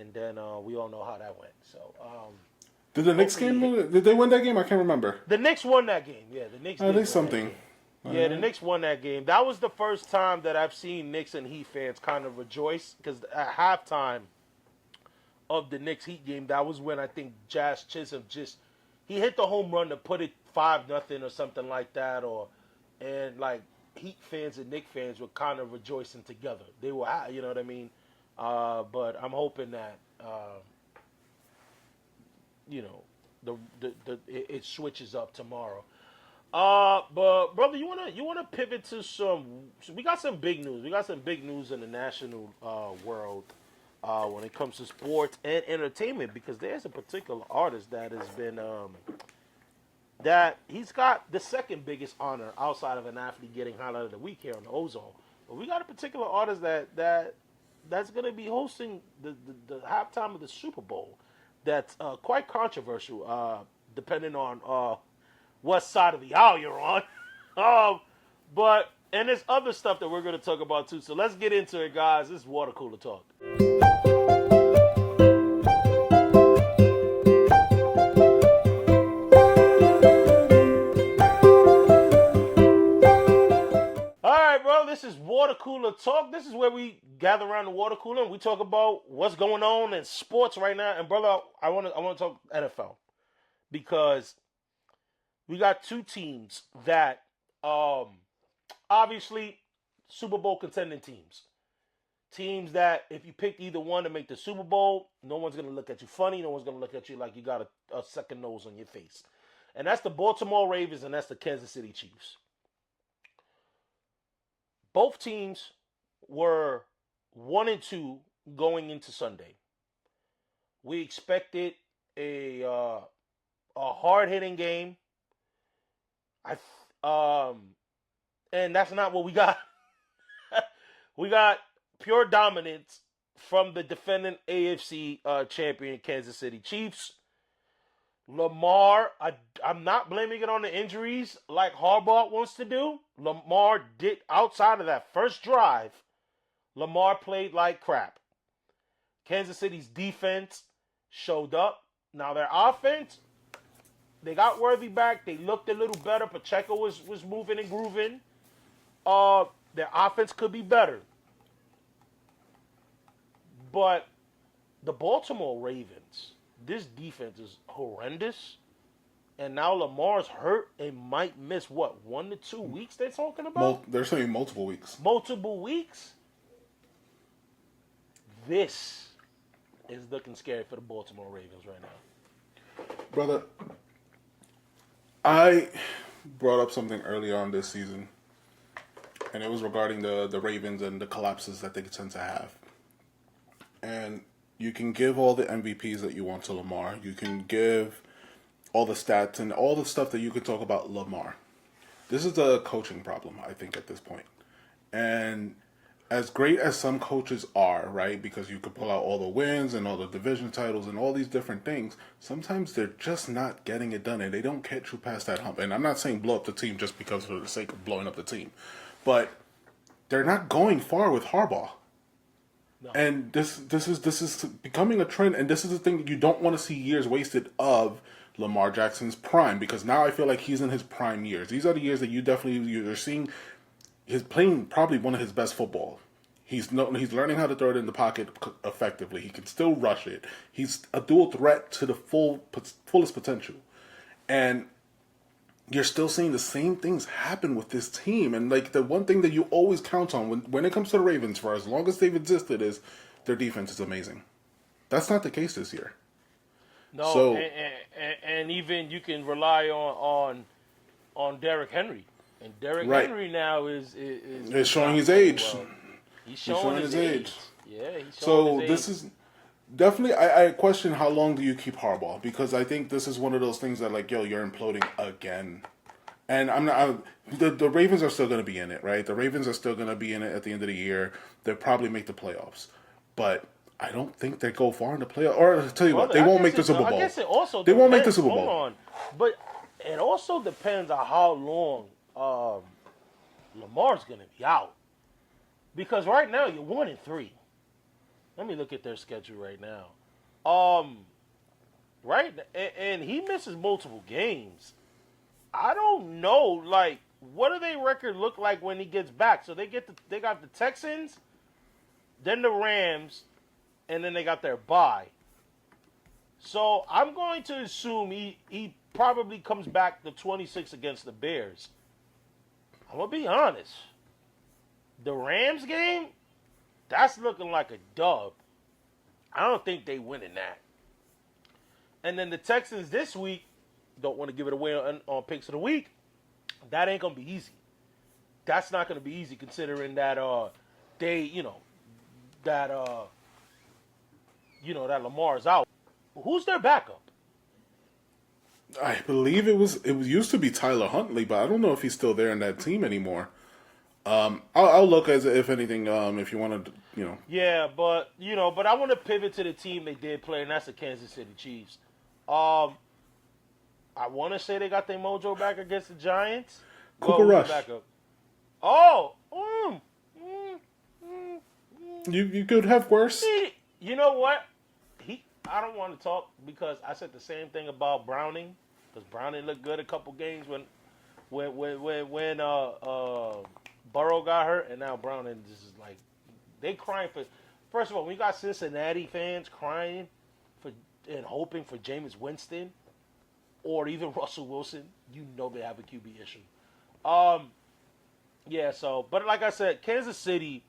And then we all know how that went. So, did the Knicks game? Did they win that game? I can't remember. The Knicks won that game. Yeah, the Knicks. At least something. Yeah, the Knicks won that game. That was the first time that I've seen Knicks and Heat fans kind of rejoice because at halftime of the Knicks Heat game, that was when I think Jazz Chisholm he hit the home run to put it 5-0 or something like that, and like Heat fans and Knicks fans were kind of rejoicing together. They were, you know what I mean. But I'm hoping that it switches up tomorrow. But brother, you wanna pivot to we got some big news. We got some big news in the national world when it comes to sports and entertainment because there's a particular artist that has been that he's got the second biggest honor outside of an athlete getting highlight of the week here on the Ozone. But we got a particular artist that's going to be hosting the halftime of the Super Bowl. That's quite controversial, depending on what side of the aisle you're on. And there's other stuff that we're going to talk about too. So let's get into it, guys. This is Water Cooler Talk. This is Water Cooler Talk. This is where we gather around the water cooler and we talk about what's going on in sports right now. And brother, I want to talk NFL because we got two teams that obviously Super Bowl contending teams. Teams that if you pick either one to make the Super Bowl, no one's going to look at you funny. No one's going to look at you like you got a second nose on your face. And that's the Baltimore Ravens and that's the Kansas City Chiefs. Both teams were 1-2 going into Sunday. We expected a hard-hitting game. And that's not what we got. We got pure dominance from the defending AFC champion Kansas City Chiefs. Lamar, I'm not blaming it on the injuries like Harbaugh wants to do. Lamar did, outside of that first drive, Lamar played like crap. Kansas City's defense showed up. Now their offense, they got Worthy back. They looked a little better. Pacheco was moving and grooving. Their offense could be better. But the Baltimore Ravens, this defense is horrendous. And now Lamar's hurt and might miss, 1 to 2 weeks they're talking about? They're saying multiple weeks. Multiple weeks? This is looking scary for the Baltimore Ravens right now. Brother, I brought up something early on this season, and it was regarding the Ravens and the collapses that they tend to have. And you can give all the MVPs that you want to Lamar. You can give all the stats and all the stuff that you could talk about Lamar. This is a coaching problem, I think, at this point. And as great as some coaches are, right, because you could pull out all the wins and all the division titles and all these different things, sometimes they're just not getting it done and they don't get you past that hump. And I'm not saying blow up the team just because for the sake of blowing up the team. But they're not going far with Harbaugh. No. And this is becoming a trend, and this is the thing that you don't want to see years wasted of Lamar Jackson's prime, because now I feel like he's in his prime years. These are the years that you're seeing he's playing probably one of his best football. He's learning how to throw it in the pocket effectively. He can still rush it. He's a dual threat to the fullest potential. And you're still seeing the same things happen with this team. And like the one thing that you always count on when it comes to the Ravens for as long as they've existed is their defense is amazing. That's not the case this year. No, so, and even you can rely on Derrick Henry. And Derrick Henry now is showing his age. Well. He's showing his age. Yeah, he's showing his age. This is Definitely, I question how long do you keep Harbaugh, because I think this is one of those things that, like, yo, you're imploding again. And the Ravens are still going to be in it, right? The Ravens are still going to be in it at the end of the year. They'll probably make the playoffs. But I don't think they go far in the playoffs. Or I'll tell you what, they won't make the Super Bowl. I guess it also they won't make the Super Bowl. Hold on. But it also depends on how long Lamar's going to be out. Because right now you're 1-3. Let me look at their schedule right now. Right, and he misses multiple games. I don't know, like, what do their record look like when he gets back? So they got the Texans, then the Rams, and then they got their bye. So I'm going to assume he probably comes back to 26 against the Bears. I'm gonna be honest. The Rams game, that's looking like a dub. I don't think they win in that. And then the Texans this week, don't want to give it away on picks of the week. That ain't gonna be easy. That's not gonna be easy considering that that Lamar's out. Who's their backup? I believe it used to be Tyler Huntley, but I don't know if he's still there in that team anymore. I'll look as if anything. If you want to, Yeah, but I want to pivot to the team they did play, and that's the Kansas City Chiefs. I want to say they got their mojo back against the Giants. Cooper Rush. You could have worse. You know what? I don't want to talk because I said the same thing about Browning, because Browning looked good a couple games when Burrow got hurt, and now Browning just is like, they crying for. First of all, when you got Cincinnati fans crying for and hoping for Jameis Winston or even Russell Wilson, you know they have a QB issue. Yeah. So, but like I said, Kansas City,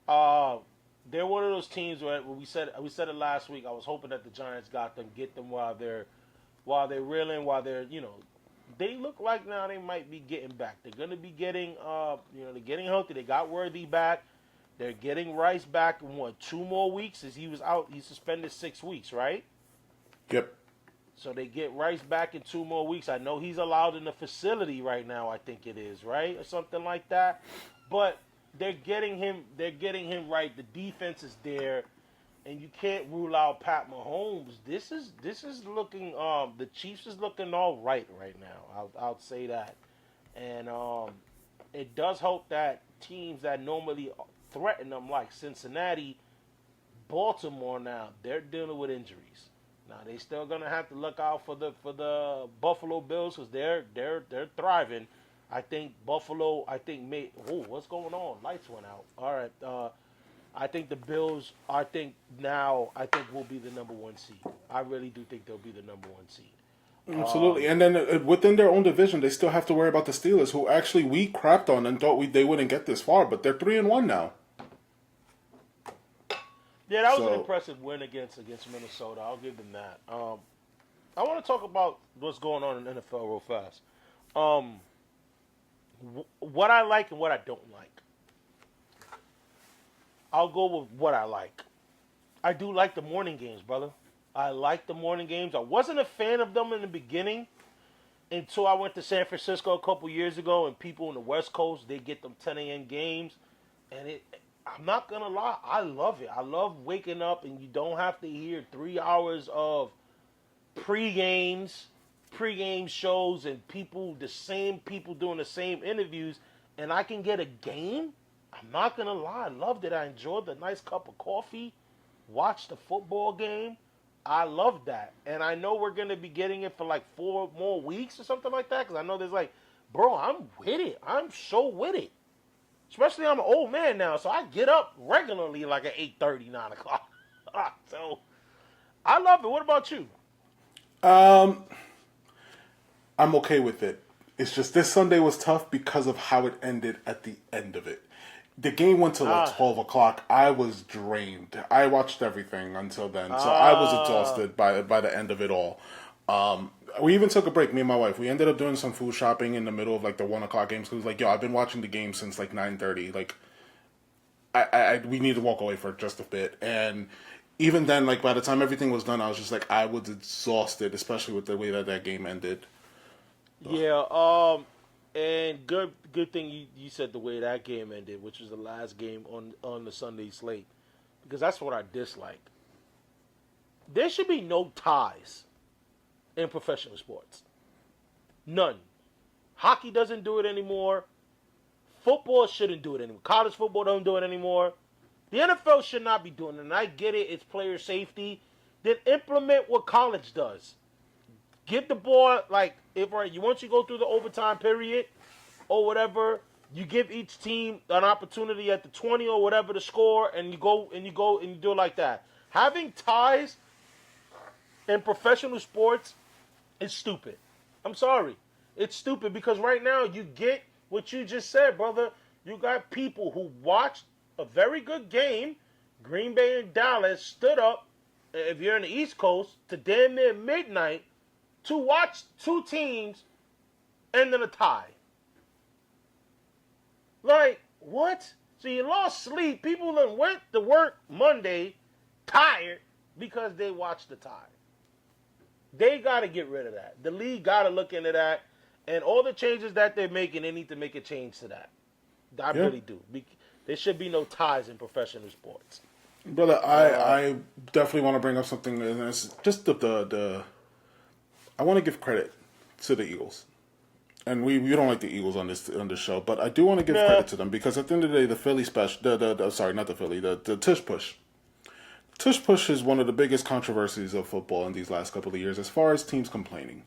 they're one of those teams where we said it last week. I was hoping that the Giants get them while they're reeling, while they're they look like now they might be getting back. They're going to be getting, they're getting healthy. They got Worthy back. They're getting Rice back in 2 more weeks as he was out. He suspended 6 weeks, right? Yep. So they get Rice back in 2 more weeks. I know he's allowed in the facility right now. I think it is, right, or something like that. But they're getting him right. The defense is there. And you can't rule out Pat Mahomes. This is looking. The Chiefs is looking all right now. I'll say that, and it does hope that teams that normally threaten them, like Cincinnati, Baltimore, now they're dealing with injuries. Now they still gonna have to look out for the Buffalo Bills because they're thriving. I think Buffalo. What's going on? Lights went out. All right. I think the Bills, will be the number 1 seed. I really do think they'll be the number 1 seed. Absolutely. And then within their own division, they still have to worry about the Steelers, who actually we crapped on and thought they wouldn't get this far, but they're 3-1 now. Yeah, that was an impressive win against Minnesota. I'll give them that. I want to talk about what's going on in the NFL real fast. What I like and what I don't like. I'll go with what I like. I do like the morning games, brother. I like the morning games. I wasn't a fan of them in the beginning until I went to San Francisco a couple years ago, and people in the West Coast, they get them 10 a.m. games. And I'm not going to lie, I love it. I love waking up and you don't have to hear 3 hours of pre-game shows and the same people doing the same interviews, and I can get a game. I'm not going to lie. I loved it. I enjoyed the nice cup of coffee, watched the football game. I love that. And I know we're going to be getting it for like 4 more weeks or something like that because I know there's bro, I'm with it. I'm so with it. Especially I'm an old man now, so I get up regularly like at 8:30, 9 o'clock. So I love it. What about you? I'm okay with it. It's just this Sunday was tough because of how it ended at the end of it. The game went to 12 o'clock. I was drained. I watched everything until then, so I was exhausted by the end of it all. We even took a break, me and my wife. We ended up doing some food shopping in the middle of the 1 o'clock games because I've been watching the game since 9:30. We need to walk away for just a bit, and even then, like by the time everything was done, I was just like, I was exhausted, especially with the way that game ended. Yeah, and good thing you said the way that game ended, which was the last game on the Sunday slate, because that's what I dislike. There should be no ties in professional sports. None. Hockey doesn't do it anymore. Football shouldn't do it anymore. College football don't do it anymore. The NFL should not be doing it. And I get it. It's player safety. Then implement what college does. Get the ball, like, once you go through the overtime period or whatever, you give each team an opportunity at the 20 or whatever to score, and you go and you do it like that. Having ties in professional sports is stupid. I'm sorry. It's stupid because right now you get what you just said, brother. You got people who watched a very good game. Green Bay and Dallas stood up, if you're in the East Coast, to damn near midnight to watch two teams end in a tie. Like, what? So you lost sleep. People that went to work Monday tired because they watched the tie. They got to get rid of that. The league got to look into that. And all the changes that they're making, they need to make a change to that. I really do. There should be no ties in professional sports. Brother, I definitely want to bring up something. And it's just the I want to give credit to the Eagles. And we don't like the Eagles on this show, but I do want to give credit to them because at the end of the day, the Philly special, the tush push. Tush push is one of the biggest controversies of football in these last couple of years as far as teams complaining.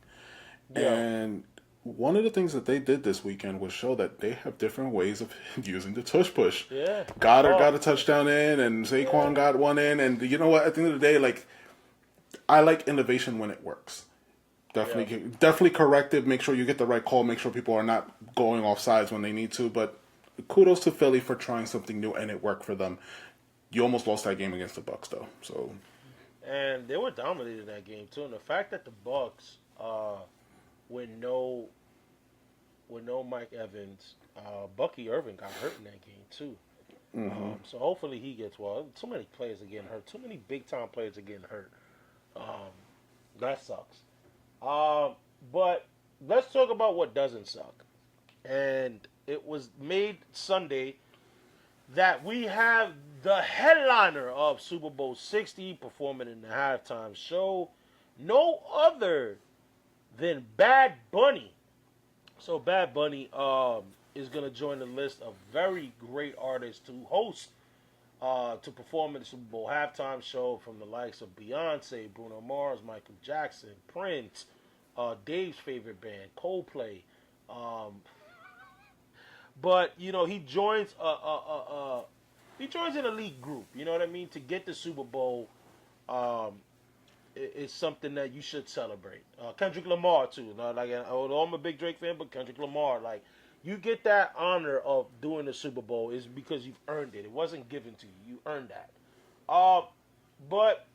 Yeah. And one of the things that they did this weekend was show that they have different ways of using the tush push. Yeah. Goddard got a touchdown in, and Saquon got one in, and you know what? At the end of the day, like, I like innovation when it works. Definitely corrective. Make sure you get the right call. Make sure people are not going off sides when they need to. But kudos to Philly for trying something new, and it worked for them. You almost lost that game against the Bucs, though. So, and they were dominating that game too. And the fact that the Bucs, with no Mike Evans, Bucky Irving got hurt in that game too. Mm-hmm. So hopefully he gets well. Too many players are getting hurt. Too many big time players are getting hurt. That sucks. But let's talk about what doesn't suck. And it was made Sunday that we have the headliner of Super Bowl 60 performing in the halftime show, no other than Bad Bunny. So Bad Bunny is going to join the list of very great artists to host, to perform in the Super Bowl halftime show from the likes of Beyonce, Bruno Mars, Michael Jackson, Prince, Dave's favorite band, Coldplay. But you know he joins an elite group. You know what I mean? To get the Super Bowl, is something that you should celebrate. Kendrick Lamar too. I'm a big Drake fan, but Kendrick Lamar, like, you get that honor of doing the Super Bowl is because you've earned it. It wasn't given to you. You earned that. But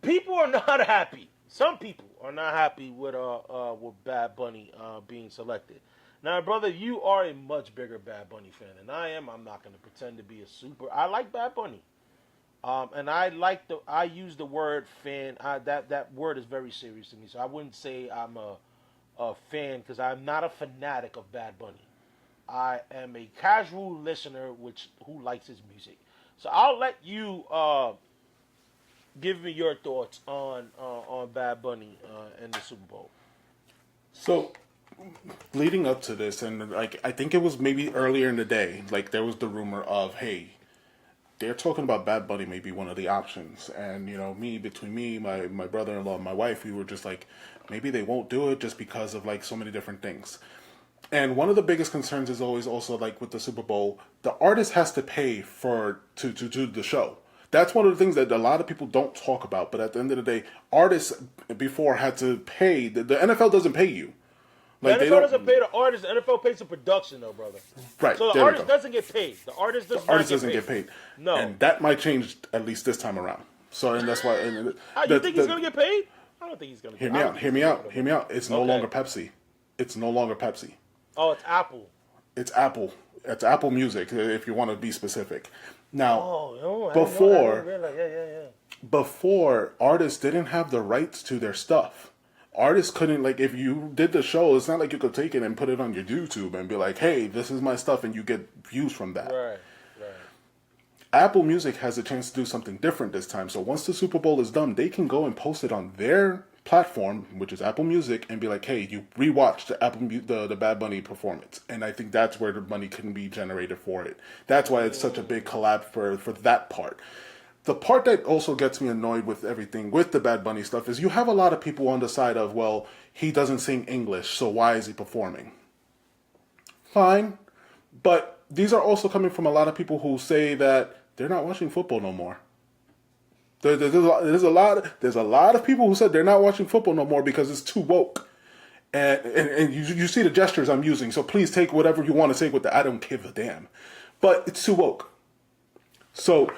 people are not happy. Some people are not happy with Bad Bunny being selected. Now, brother, you are a much bigger Bad Bunny fan than I am. I'm not going to pretend to be a super. I like Bad Bunny. And I use the word fan. That word is very serious to me. So I wouldn't say I'm a fan because I'm not a fanatic of Bad Bunny. I am a casual listener who likes his music. So I'll let you give me your thoughts on Bad Bunny and the Super Bowl. So, leading up to this, and like I think it was maybe earlier in the day, like there was the rumor of, hey, they're talking about Bad Bunny may be one of the options. And, you know, between me, my brother-in-law, and my wife, we were just like, maybe they won't do it just because of, like, so many different things. And one of the biggest concerns is always also, like, with the Super Bowl, the artist has to pay to do the show. That's one of the things that a lot of people don't talk about. But at the end of the day, artists before had to pay. The NFL doesn't pay you. Like, the NFL doesn't pay the artist. The NFL pays the production, though, brother. Right. So the artist doesn't get paid. The artist doesn't get paid. No. And that might change at least this time around. So, and that's why. And you think he's going to get paid? I don't think he's going to get paid. Hear me out. It's no longer Pepsi. It's no longer Pepsi. Oh, it's Apple. It's Apple. It's Apple Music, if you want to be specific. Now, I before, didn't realize. before, artists didn't have the rights to their stuff. Artists couldn't, like, if you did the show, it's not like you could take it and put it on your YouTube and be like, hey, this is my stuff, and you get views from that. Right. Apple Music has a chance to do something different this time. So once the Super Bowl is done, they can go and post it on their platform, which is Apple Music, and be like, hey, you rewatched the Bad Bunny performance. And I think that's where the money can be generated for it. That's why it's such a big collab for that part. The part that also gets me annoyed with everything, with the Bad Bunny stuff, is you have a lot of people on the side of, well, he doesn't sing English, so why is he performing? Fine. But these are also coming from a lot of people who say that they're not watching football no more. There's a lot of people who said they're not watching football no more because it's too woke. And you see the gestures I'm using, so please take whatever you want to say with that. I don't give a damn. But it's too woke. So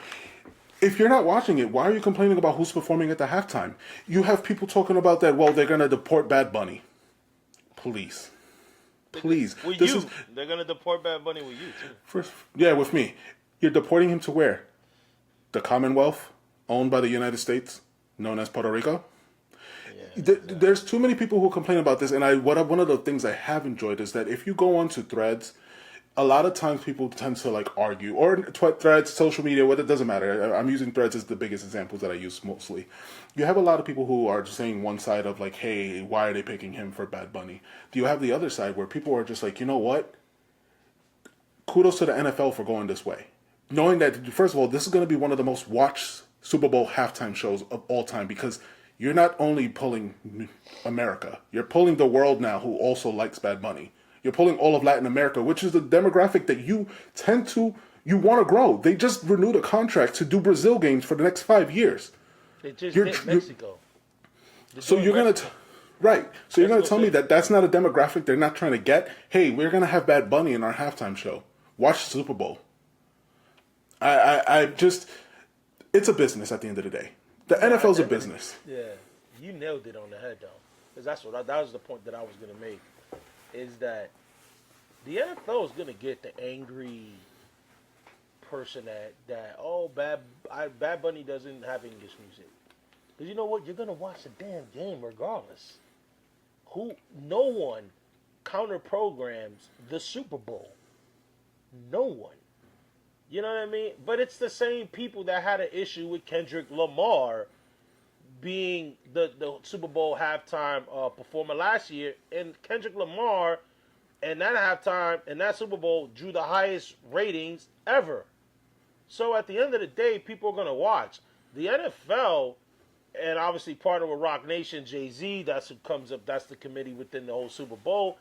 if you're not watching it, why are you complaining about who's performing at the halftime? You have people talking about that, well, they're going to deport Bad Bunny. Please. They're going to deport Bad Bunny with you, too. Yeah, with me. You're deporting him to where? The Commonwealth, owned by the United States, known as Puerto Rico? Yeah, there's too many people who complain about this, and one of the things I have enjoyed is that if you go onto threads, a lot of times people tend to like argue, or threads, social media, it doesn't matter. I'm using threads as the biggest examples that I use mostly. You have a lot of people who are saying one side of like, hey, why are they picking him for Bad Bunny? Do you have the other side where people are just like, you know what? Kudos to the NFL for going this way. Knowing that, first of all, this is going to be one of the most watched Super Bowl halftime shows of all time, because you're not only pulling America, you're pulling the world now who also likes Bad Bunny. You're pulling all of Latin America, which is the demographic that you want to grow. They just renewed a contract to do Brazil games for the next 5 years. They just hit Mexico. So you're going to... Right. So you're going to tell me that that's not a demographic they're not trying to get? Hey, we're going to have Bad Bunny in our halftime show. Watch the Super Bowl. I just... It's a business at the end of the day. The NFL's a business. Yeah. You nailed it on the head, though. Because that was the point that I was going to make. Is that the NFL is going to get the angry person that Bad Bunny doesn't have English music. Because you know what? You're going to watch the damn game regardless. No one counter-programs the Super Bowl. No one. You know what I mean? But it's the same people that had an issue with Kendrick Lamar being the Super Bowl halftime performer last year, and Kendrick Lamar and that halftime and that Super Bowl drew the highest ratings ever. So at the end of the day, people are going to watch. The NFL, and obviously partner with Rock Nation, Jay-Z, that's who comes up, that's the committee within the whole Super Bowl.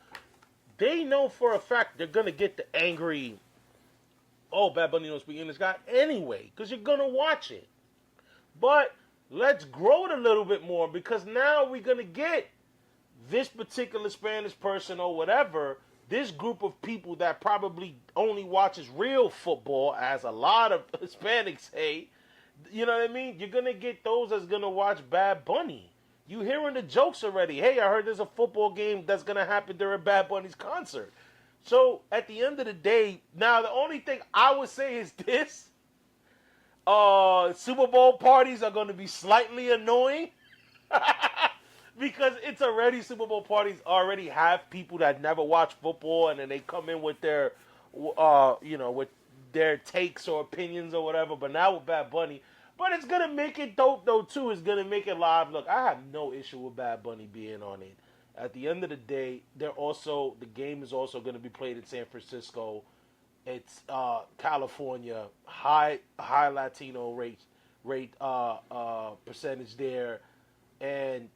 They know for a fact they're going to get the angry, Bad Bunny don't speak English guy anyway, because you're going to watch it. But let's grow it a little bit more, because now we're going to get this particular Spanish person or whatever, this group of people that probably only watches real football, as a lot of Hispanics say. You know what I mean? You're going to get those that's going to watch Bad Bunny. You hearing the jokes already. Hey, I heard there's a football game that's going to happen during Bad Bunny's concert. So at the end of the day, now the only thing I would say is this. Super Bowl parties are going to be slightly annoying because it's already Super Bowl parties already have people that never watch football, and then they come in with their, with their takes or opinions or whatever. But now with Bad Bunny, but it's going to make it dope though too. It's going to make it live. Look, I have no issue with Bad Bunny being on it. At the end of the day, the game is also going to be played in San Francisco. It's California, high Latino rate percentage there, and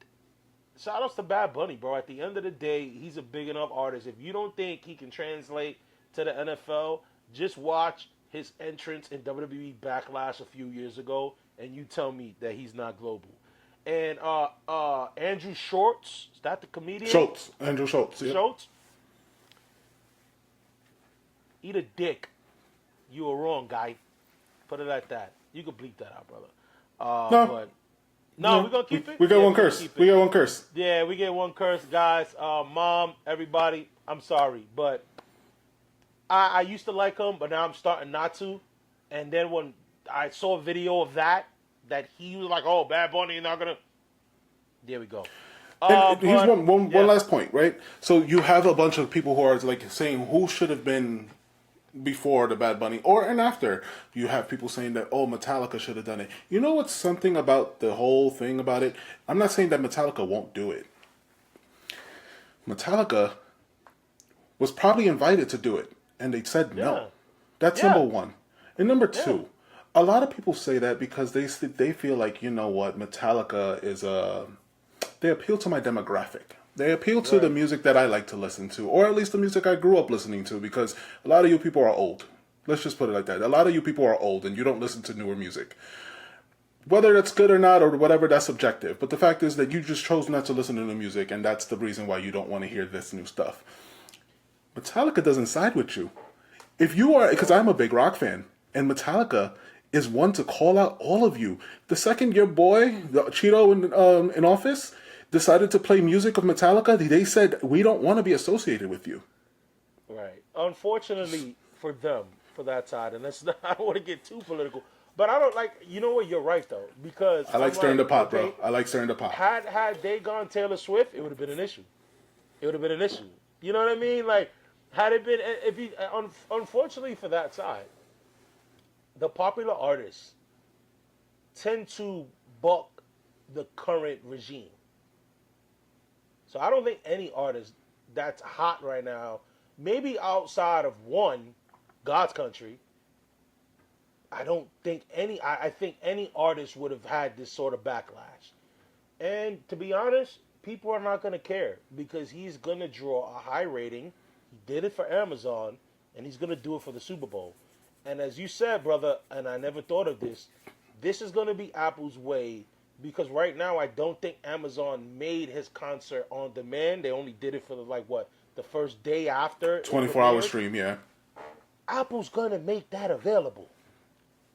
shout outs to Bad Bunny, bro. At the end of the day, he's a big enough artist. If you don't think he can translate to the NFL, just watch his entrance in WWE Backlash a few years ago, and you tell me that he's not global. And Andrew Schultz, is that the comedian? Andrew Schultz. Yep. Schultz. Eat a dick. You were wrong, guy. Put it like that. You can bleep that out, brother. No, we're going to keep it. We got one curse. We got one curse. Yeah, we get one curse, guys. Mom, everybody, I'm sorry. But I used to like him, but now I'm starting not to. And then when I saw a video of that he was like, "Oh, Bad Bunny, not gonna." There we go. And here's one last point, right? So you have a bunch of people who are like saying who should have been before the Bad Bunny and after. You have people saying that, oh, Metallica should have done it. You know what's something about the whole thing about it? I'm not saying that Metallica won't do it. Metallica was probably invited to do it, and they said no. That's number one. And number two, a lot of people say that because they feel like, you know what, Metallica is they appeal to my demographic. They appeal to the music that I like to listen to, or at least the music I grew up listening to, because a lot of you people are old. Let's just put it like that. A lot of you people are old, and you don't listen to newer music. Whether that's good or not, or whatever, that's subjective. But the fact is that you just chose not to listen to new music, and that's the reason why you don't want to hear this new stuff. Metallica doesn't side with you. If you are, because I'm a big rock fan, and Metallica is one to call out all of you. The second your boy, Cheeto in office, decided to play music of Metallica, they said, we don't want to be associated with you. Right. Unfortunately for them, for that side, and I don't want to get too political, but I don't like, you know what, you're right, though, because... I like stirring the pot, bro. I like stirring the pot. Had they gone Taylor Swift, it would have been an issue. It would have been an issue. You know what I mean? Like, had it been... unfortunately for that side, the popular artists tend to buck the current regime. So I don't think any artist that's hot right now, maybe outside of one, God's Country, I don't think any, I think any artist would have had this sort of backlash. And to be honest, people are not going to care because he's going to draw a high rating. He did it for Amazon, and he's going to do it for the Super Bowl. And as you said, brother, and I never thought of this is going to be Apple's way, because right now I don't think Amazon made his concert on demand. They only did it for the first day after. 24-hour stream, yeah. Apple's going to make that available.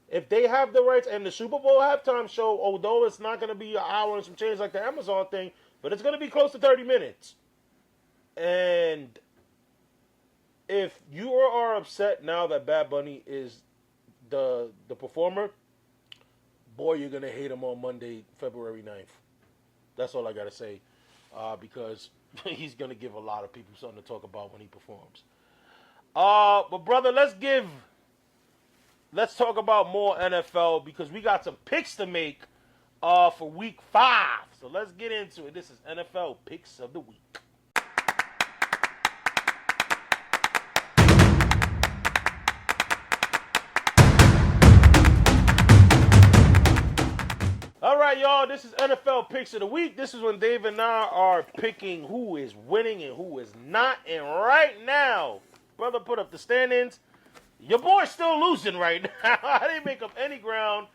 If they have the rights, and the Super Bowl halftime show, although it's not going to be an hour and some change like the Amazon thing, but it's going to be close to 30 minutes. And if you are upset now that Bad Bunny is the performer, boy, you're going to hate him on Monday, February 9th. That's all I got to say, because he's going to give a lot of people something to talk about when he performs. But, brother, let's talk about more NFL, because we got some picks to make for Week 5. So let's get into it. This is NFL Picks of the Week. All right, y'all, this is NFL Picks of the Week. This is when Dave and I are picking who is winning and who is not. And right now, brother, put up the standings. Your boy's still losing right now. I didn't make up any ground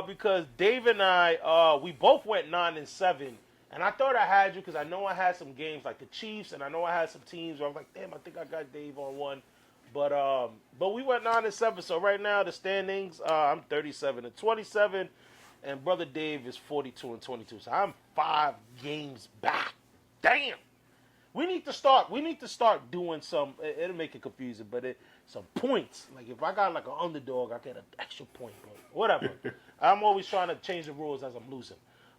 because Dave and I, we both went 9-7. And I thought I had you because I know I had some games like the Chiefs, and I know I had some teams where I was like, damn, I think I got Dave on one. But we went 9-7. So right now, the standings, I'm 37-27. And Brother Dave is 42-22. So I'm 5 games back. Damn. We need to start doing some, it'll make it confusing, but some points. Like if I got like an underdog, I get an extra point. But whatever. I'm always trying to change the rules as I'm losing.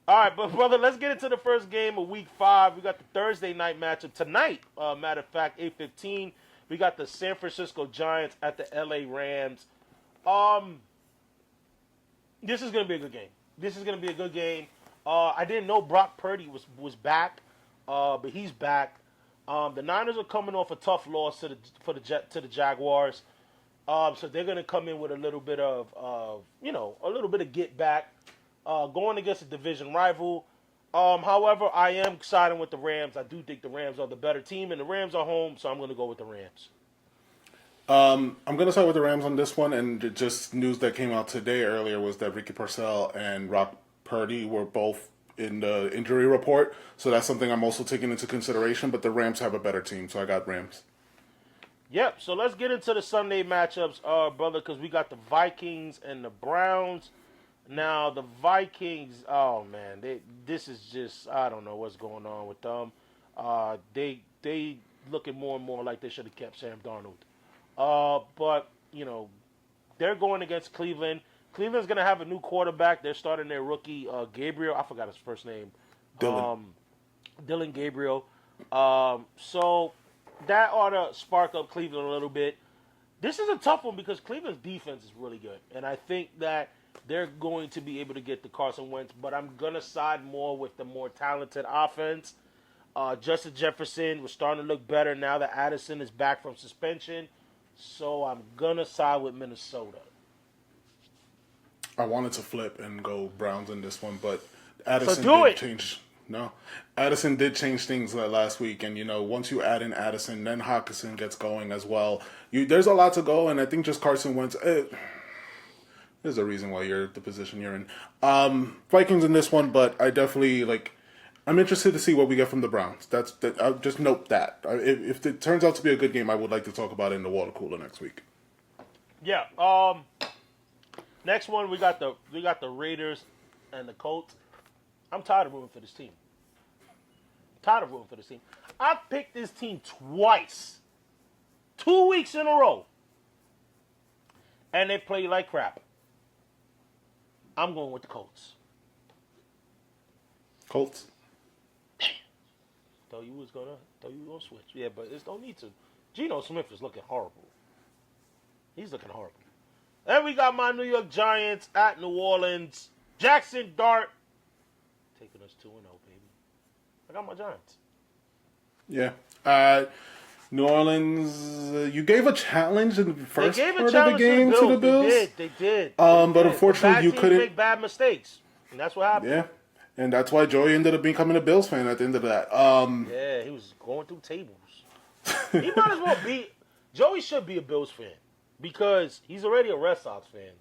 All right, but brother, let's get into the first game of Week 5. We got the Thursday night matchup tonight. Matter of fact, 8:15. We got the San Francisco Giants at the LA Rams. This is going to be a good game. I didn't know Brock Purdy was back, but he's back. The Niners are coming off a tough loss to the Jaguars, so they're going to come in with a little bit of get back, going against a division rival. However, I am siding with the Rams. I do think the Rams are the better team, and the Rams are home, so I'm going to go with the Rams. I'm going to start with the Rams on this one, and just news that came out today earlier was that Ricky Parcell and Brock Purdy were both in the injury report, so that's something I'm also taking into consideration, but the Rams have a better team, so I got Rams. Yep, so let's get into the Sunday matchups, brother, because we got the Vikings and the Browns. Now, the Vikings, oh, man, this is just, I don't know what's going on with them. They looking more and more like they should have kept Sam Darnold. But, they're going against Cleveland. Cleveland's going to have a new quarterback. They're starting their rookie, Gabriel. I forgot his first name. Dylan Gabriel. So that ought to spark up Cleveland a little bit. This is a tough one because Cleveland's defense is really good. And I think that they're going to be able to get the Carson Wentz. But I'm going to side more with the more talented offense. Justin Jefferson was starting to look better now that Addison is back from suspension. So I'm going to side with Minnesota. I wanted to flip and go Browns in this one, but Addison Addison did change things last week, and once you add in Addison, then Hawkinson gets going as well. There's a lot to go, and I think just Carson Wentz. There's a reason why you're the position you're in. Vikings in this one, but I definitely I'm interested to see what we get from the Browns. I'll just note that. If it turns out to be a good game, I would like to talk about it in the water cooler next week. Yeah. Next one we got the Raiders and the Colts. I'm tired of rooting for this team. I picked this team twice. 2 weeks in a row. And they play like crap. I'm going with the Colts. Colts? Damn. Thought you was gonna switch. Yeah, but there's no need to. Geno Smith is looking horrible. He's looking horrible. And we got my New York Giants at New Orleans. Jaxson Dart taking us 2-0, baby. I got my Giants. Yeah. New Orleans, you gave a challenge in the first part of the game to the Bills. They did. But unfortunately, you couldn't make bad mistakes, and that's what happened. Yeah, and that's why Joey ended up becoming a Bills fan at the end of that. Yeah, he was going through tables. He might as well be. Joey should be a Bills fan because he's already a Red Sox fan.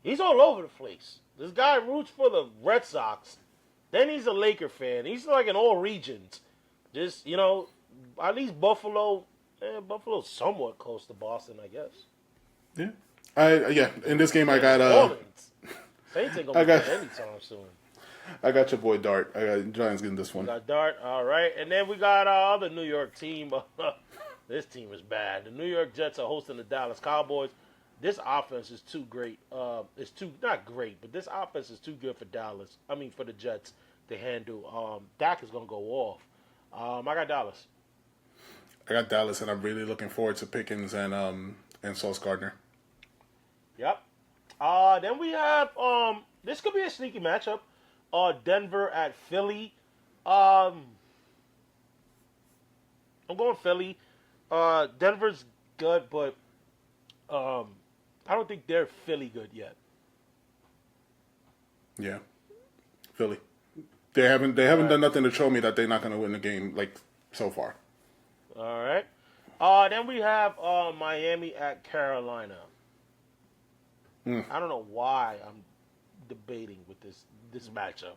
He's all over the place. This guy roots for the Red Sox. Then he's a Laker fan. He's like in all regions. Just, at least Buffalo. Buffalo's somewhat close to Boston, I guess. Yeah. In this game, I got Saints ain't gonna be there anytime soon. I got your boy Dart. I got Giants getting this one. We got Dart. All right, and then we got our other New York team. This team is bad. The New York Jets are hosting the Dallas Cowboys. This offense is too great. It's too not great, but this offense is too good for Dallas. I mean, for the Jets to handle. Dak is gonna go off. I got Dallas. I got Dallas, and I'm really looking forward to Pickens and Sauce Gardner. Yep. Then we have this could be a sneaky matchup. Denver at Philly. I'm going Philly. Denver's good, but I don't think they're Philly good yet. Yeah, Philly. They haven't done nothing to show me that they're not going to win the game so far. All right. Then we have Miami at Carolina. I don't know why I'm debating with this matchup.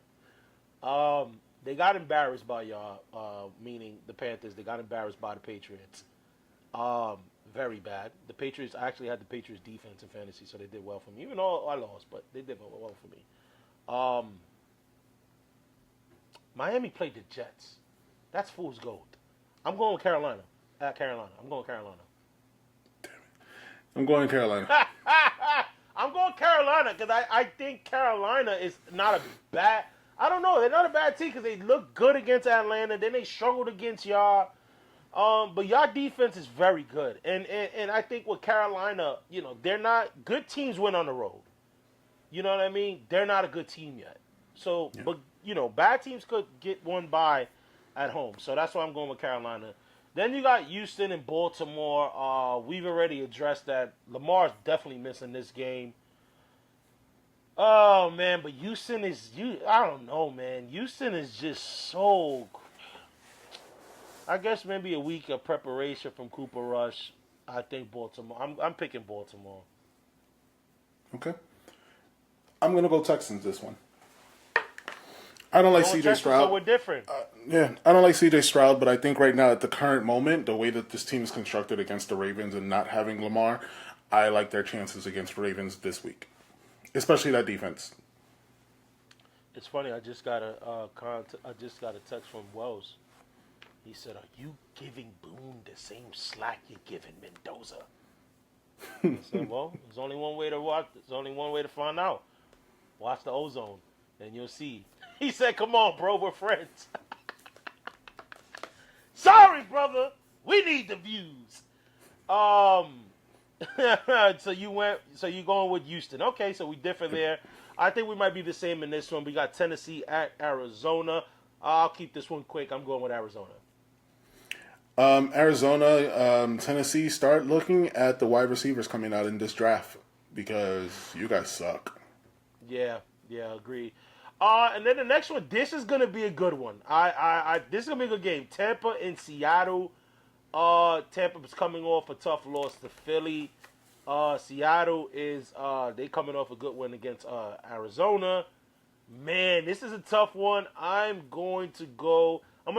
They got embarrassed by y'all, meaning the Panthers. They got embarrassed by the Patriots. Very bad. The Patriots, I actually had the Patriots defense in fantasy, so they did well for me. Even though I lost, but they did well for me. Miami played the Jets. That's fool's gold. I'm going with Carolina. At Carolina. I'm going Carolina. Damn it. I'm going Carolina. I'm going Carolina because I think Carolina is not a bad. I don't know. They're not a bad team because they look good against Atlanta. Then they struggled against y'all. But y'all defense is very good. And I think with Carolina, they're not good teams win on the road. You know what I mean? They're not a good team yet. So, yeah. But bad teams could get one by at home. So that's why I'm going with Carolina. Then you got Houston and Baltimore. We've already addressed that. Lamar's definitely missing this game. Oh, man, but Houston is I don't know, man. Houston is just so. I guess maybe a week of preparation from Cooper Rush. I think Baltimore. I'm picking Baltimore. Okay. I'm gonna go Texans this one. I don't like C.J. Stroud. So we're different. Yeah, I don't like C.J. Stroud, but I think right now at the current moment, the way that this team is constructed against the Ravens and not having Lamar, I like their chances against Ravens this week, especially that defense. It's funny. I just got a text from Wells. He said, "Are you giving Boone the same slack you're giving Mendoza?" I said, well, there's only one way to watch. There's only one way to find out. Watch the Ozone, and you'll see. He said, come on, bro, we're friends. Sorry, brother. We need the views. So you going with Houston. Okay, so we differ there. I think we might be the same in this one. We got Tennessee at Arizona. I'll keep this one quick. I'm going with Arizona. Arizona, Tennessee, start looking at the wide receivers coming out in this draft because you guys suck. Yeah, agreed. And then the next one, this is gonna be a good one. This is gonna be a good game. Tampa and Seattle. Tampa is coming off a tough loss to Philly. Seattle is they coming off a good win against Arizona. Man, this is a tough one. I'm gonna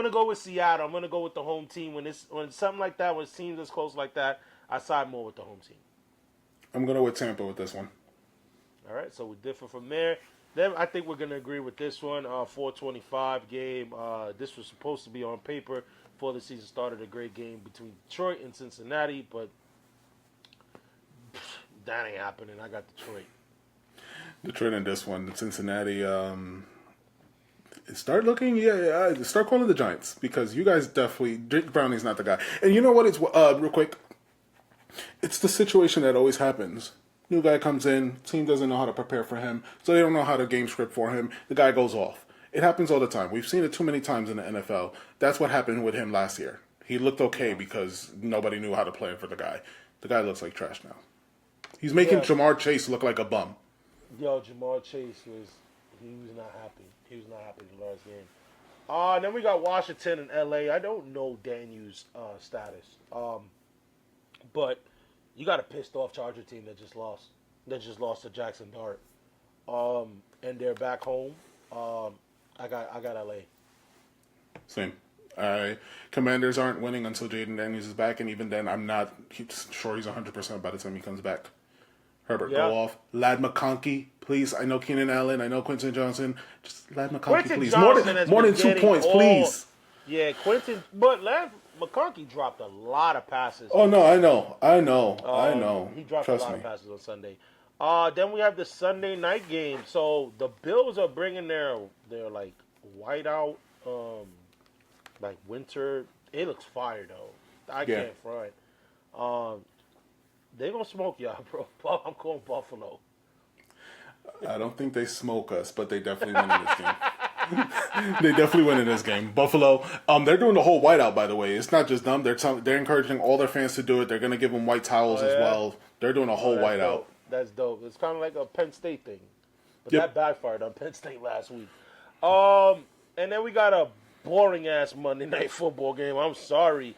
go with Seattle. I'm gonna go with the home team when something like that, when it seems as close like that, I side more with the home team. I'm gonna go with Tampa with this one. All right, so we differ from there. Then I think we're gonna agree with this one. 4:25 game. This was supposed to be on paper before the season started. A great game between Detroit and Cincinnati, but that ain't happening. I got Detroit. Detroit in this one. Cincinnati. Start looking. Start calling the Giants because you guys definitely. Jake Browning's not the guy. And you know what? It's real quick. It's the situation that always happens. New guy comes in, team doesn't know how to prepare for him, so they don't know how to game script for him. The guy goes off. It happens all the time. We've seen it too many times in the NFL. That's what happened with him last year. He looked okay because nobody knew how to play for the guy. The guy looks like trash now. He's making Jamar Chase look like a bum. Yo, Jamar Chase was not happy. He was not happy in the last game. Then we got Washington and LA. I don't know Daniel's status. But you got a pissed off Charger team that just lost. That just lost to Jaxson Dart. And they're back home. I got LA. Same. Commanders aren't winning until Jaden Daniels is back, and even then, I'm not sure he's 100% by the time he comes back. Herbert, go off. Lad McConkey, please. I know Keenan Allen. I know Quentin Johnson. Just Lad McConkey, please. More than 2 points, please. Yeah, Quentin. But Lad McConkey dropped a lot of passes. Oh, no, I know. He dropped a lot of passes on Sunday. Then we have the Sunday night game. So the Bills are bringing their like wideout, like winter. It looks fire though. I can't front. They gonna smoke y'all, bro. I'm calling Buffalo. I don't think they smoke us, but they definitely win in this game. They definitely win in this game. Buffalo. They're doing the whole whiteout, by the way. It's not just them. They're encouraging all their fans to do it. They're gonna give them white towels as well. They're doing a whole whiteout. Dope. That's dope. It's kind of like a Penn State thing, but that backfired on Penn State last week. And then we got a boring ass Monday Night Football game. I'm sorry.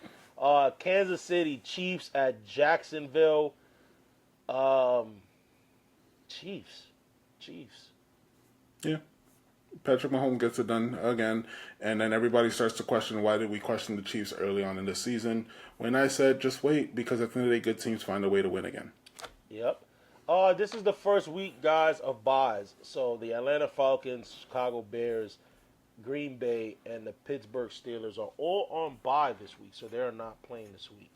Kansas City Chiefs at Jacksonville. Chiefs. Yeah. Patrick Mahomes gets it done again, and then everybody starts to question, why did we question the Chiefs early on in the season? When I said, just wait, because at the end of the day, good teams find a way to win again. Yep. This is the first week, guys, of buys. So the Atlanta Falcons, Chicago Bears, Green Bay, and the Pittsburgh Steelers are all on bye this week, so they're not playing this week.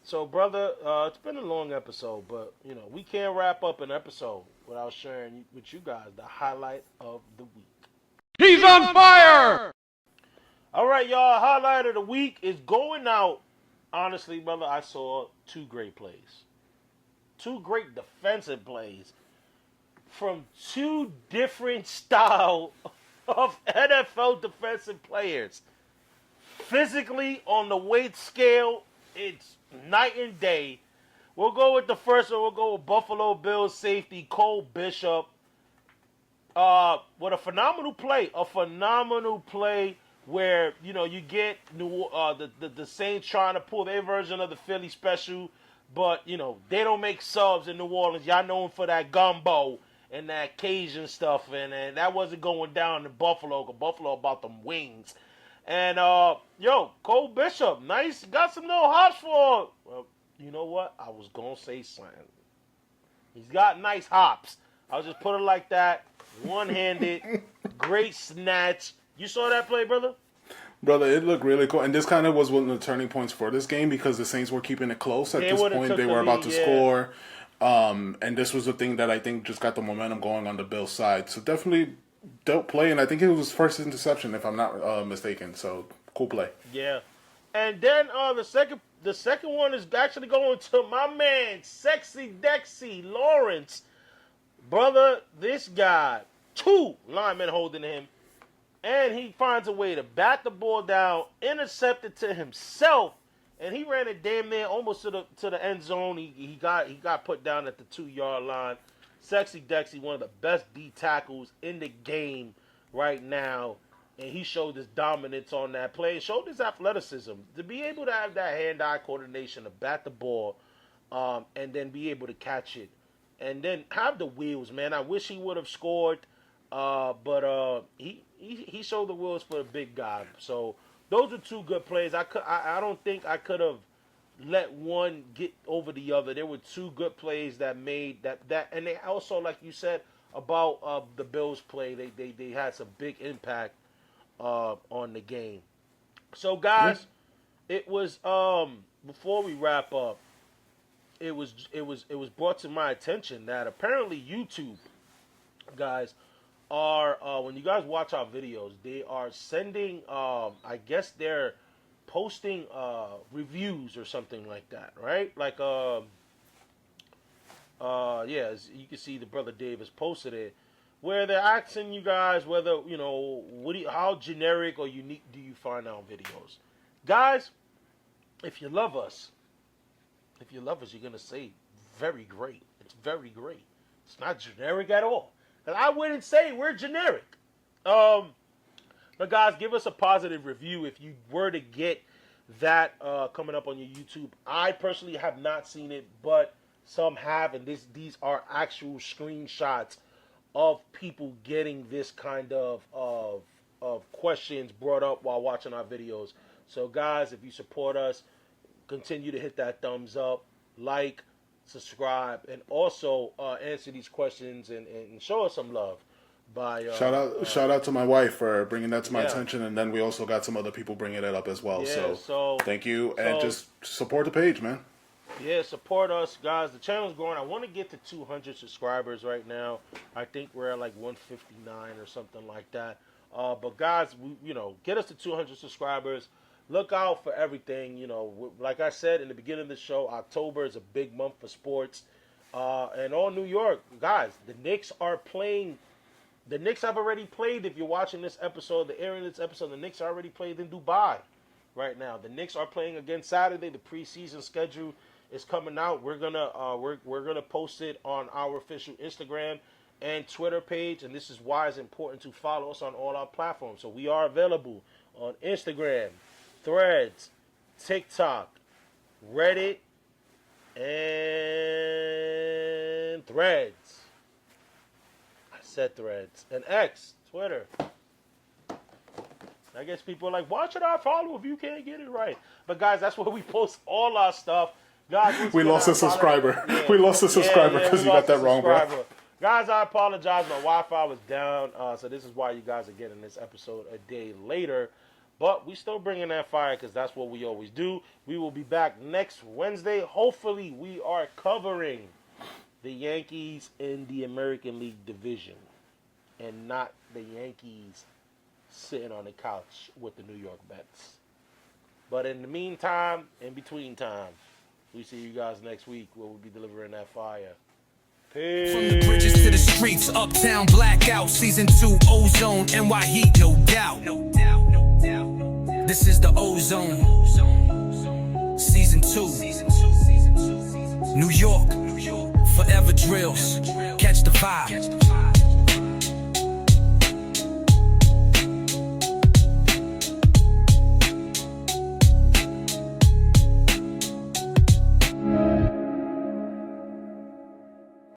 So, brother, it's been a long episode, but, we can't wrap up an episode without sharing with you guys the highlight of the week. He's on fire! All right, y'all, highlight of the week is going out. Honestly, brother, I saw 2 great plays. 2 great defensive plays from 2 different style of NFL defensive players. Physically, on the weight scale, it's night and day. We'll go with the first one. We'll go with Buffalo Bills safety Cole Bishop. With a phenomenal play. A phenomenal play where, you get the Saints trying to pull their version of the Philly special. But, they don't make subs in New Orleans. Y'all know them for that gumbo and that Cajun stuff. And that wasn't going down in Buffalo, because Buffalo about them wings. And, Cole Bishop, nice. Got some little hops for. Well, you know what? I was going to say something. He's got nice hops. I'll just put it like that. One-handed. Great snatch. You saw that play, brother? Brother, it looked really cool. And this kind of was one of the turning points for this game because the Saints were keeping it close. At this point, they were about to score. And this was the thing that I think just got the momentum going on the Bills' side. So definitely dope play. And I think it was his first interception, if I'm not mistaken. So cool play. Yeah. And then the second one is actually going to my man, Sexy Dexter Lawrence. Brother, this guy, 2 linemen holding him. And he finds a way to bat the ball down, intercept it to himself, and he ran it damn near almost to the end zone. He got put down at the 2-yard line. Sexy Dexy, one of the best D tackles in the game right now, and he showed his dominance on that play. Showed his athleticism to be able to have that hand-eye coordination to bat the ball, and then be able to catch it, and then have the wheels. Man, I wish he would have scored, but he showed the wheels for a big guy. So those are 2 good plays. I don't think I could have let one get over the other. There were 2 good plays that made that, and they also, like you said about the Bills play, they had some big impact on the game. So guys, it was before we wrap up, it was brought to my attention that apparently YouTube guys are when you guys watch our videos, they are sending I guess they're posting reviews or something like that, right? Like yeah, as you can see, the brother Dave has posted it, where they're asking you guys whether, you know, how generic or unique do you find our videos. Guys, if you love us, you're gonna say very great. It's very great. It's not generic at all. And I wouldn't say we're generic. But guys, give us a positive review if you were to get that coming up on your YouTube. I personally have not seen it, but some have, and these are actual screenshots of people getting this kind of questions brought up while watching our videos. So guys, if you support us, continue to hit that thumbs up, like, subscribe, and also answer these questions and show us some love. By shout out to my wife for bringing that to my attention, and then we also got some other people bringing it up as well. Yeah, so thank you, and just support the page, man. Yeah, support us, guys. The channel's growing. I want to get to 200 subscribers right now. I think we're at like 159 or something like that. But guys, get us to 200 subscribers. Look out for everything. Like I said in the beginning of the show, October is a big month for sports. And all New York, guys, the Knicks are playing. The Knicks have already played. If you're watching this episode, the airing of this episode, the Knicks already played in Dubai right now. The Knicks are playing again Saturday. The preseason schedule is coming out. We're gonna post it on our official Instagram and Twitter page. And this is why it's important to follow us on all our platforms. So we are available on Instagram, Threads, TikTok, Reddit, and Threads. I said Threads. And X, Twitter. I guess people are like, why should I follow if you can't get it right? But guys, that's where we post all our stuff. Guys, we lost a subscriber. Yeah. We lost a subscriber because you got that wrong, bro. Guys, I apologize. My Wi-Fi was down, so this is why you guys are getting this episode a day later. But we still bringing that fire because that's what we always do. We will be back next Wednesday. Hopefully, we are covering the Yankees in the American League Division and not the Yankees sitting on the couch with the New York Mets. But in the meantime, in between time, we see you guys next week where we'll be delivering that fire. Peace. From the bridges to the streets, uptown blackout, season 2, ozone, NY heat, no doubt. This is the ozone, season 2, New York, forever drills, catch the vibe.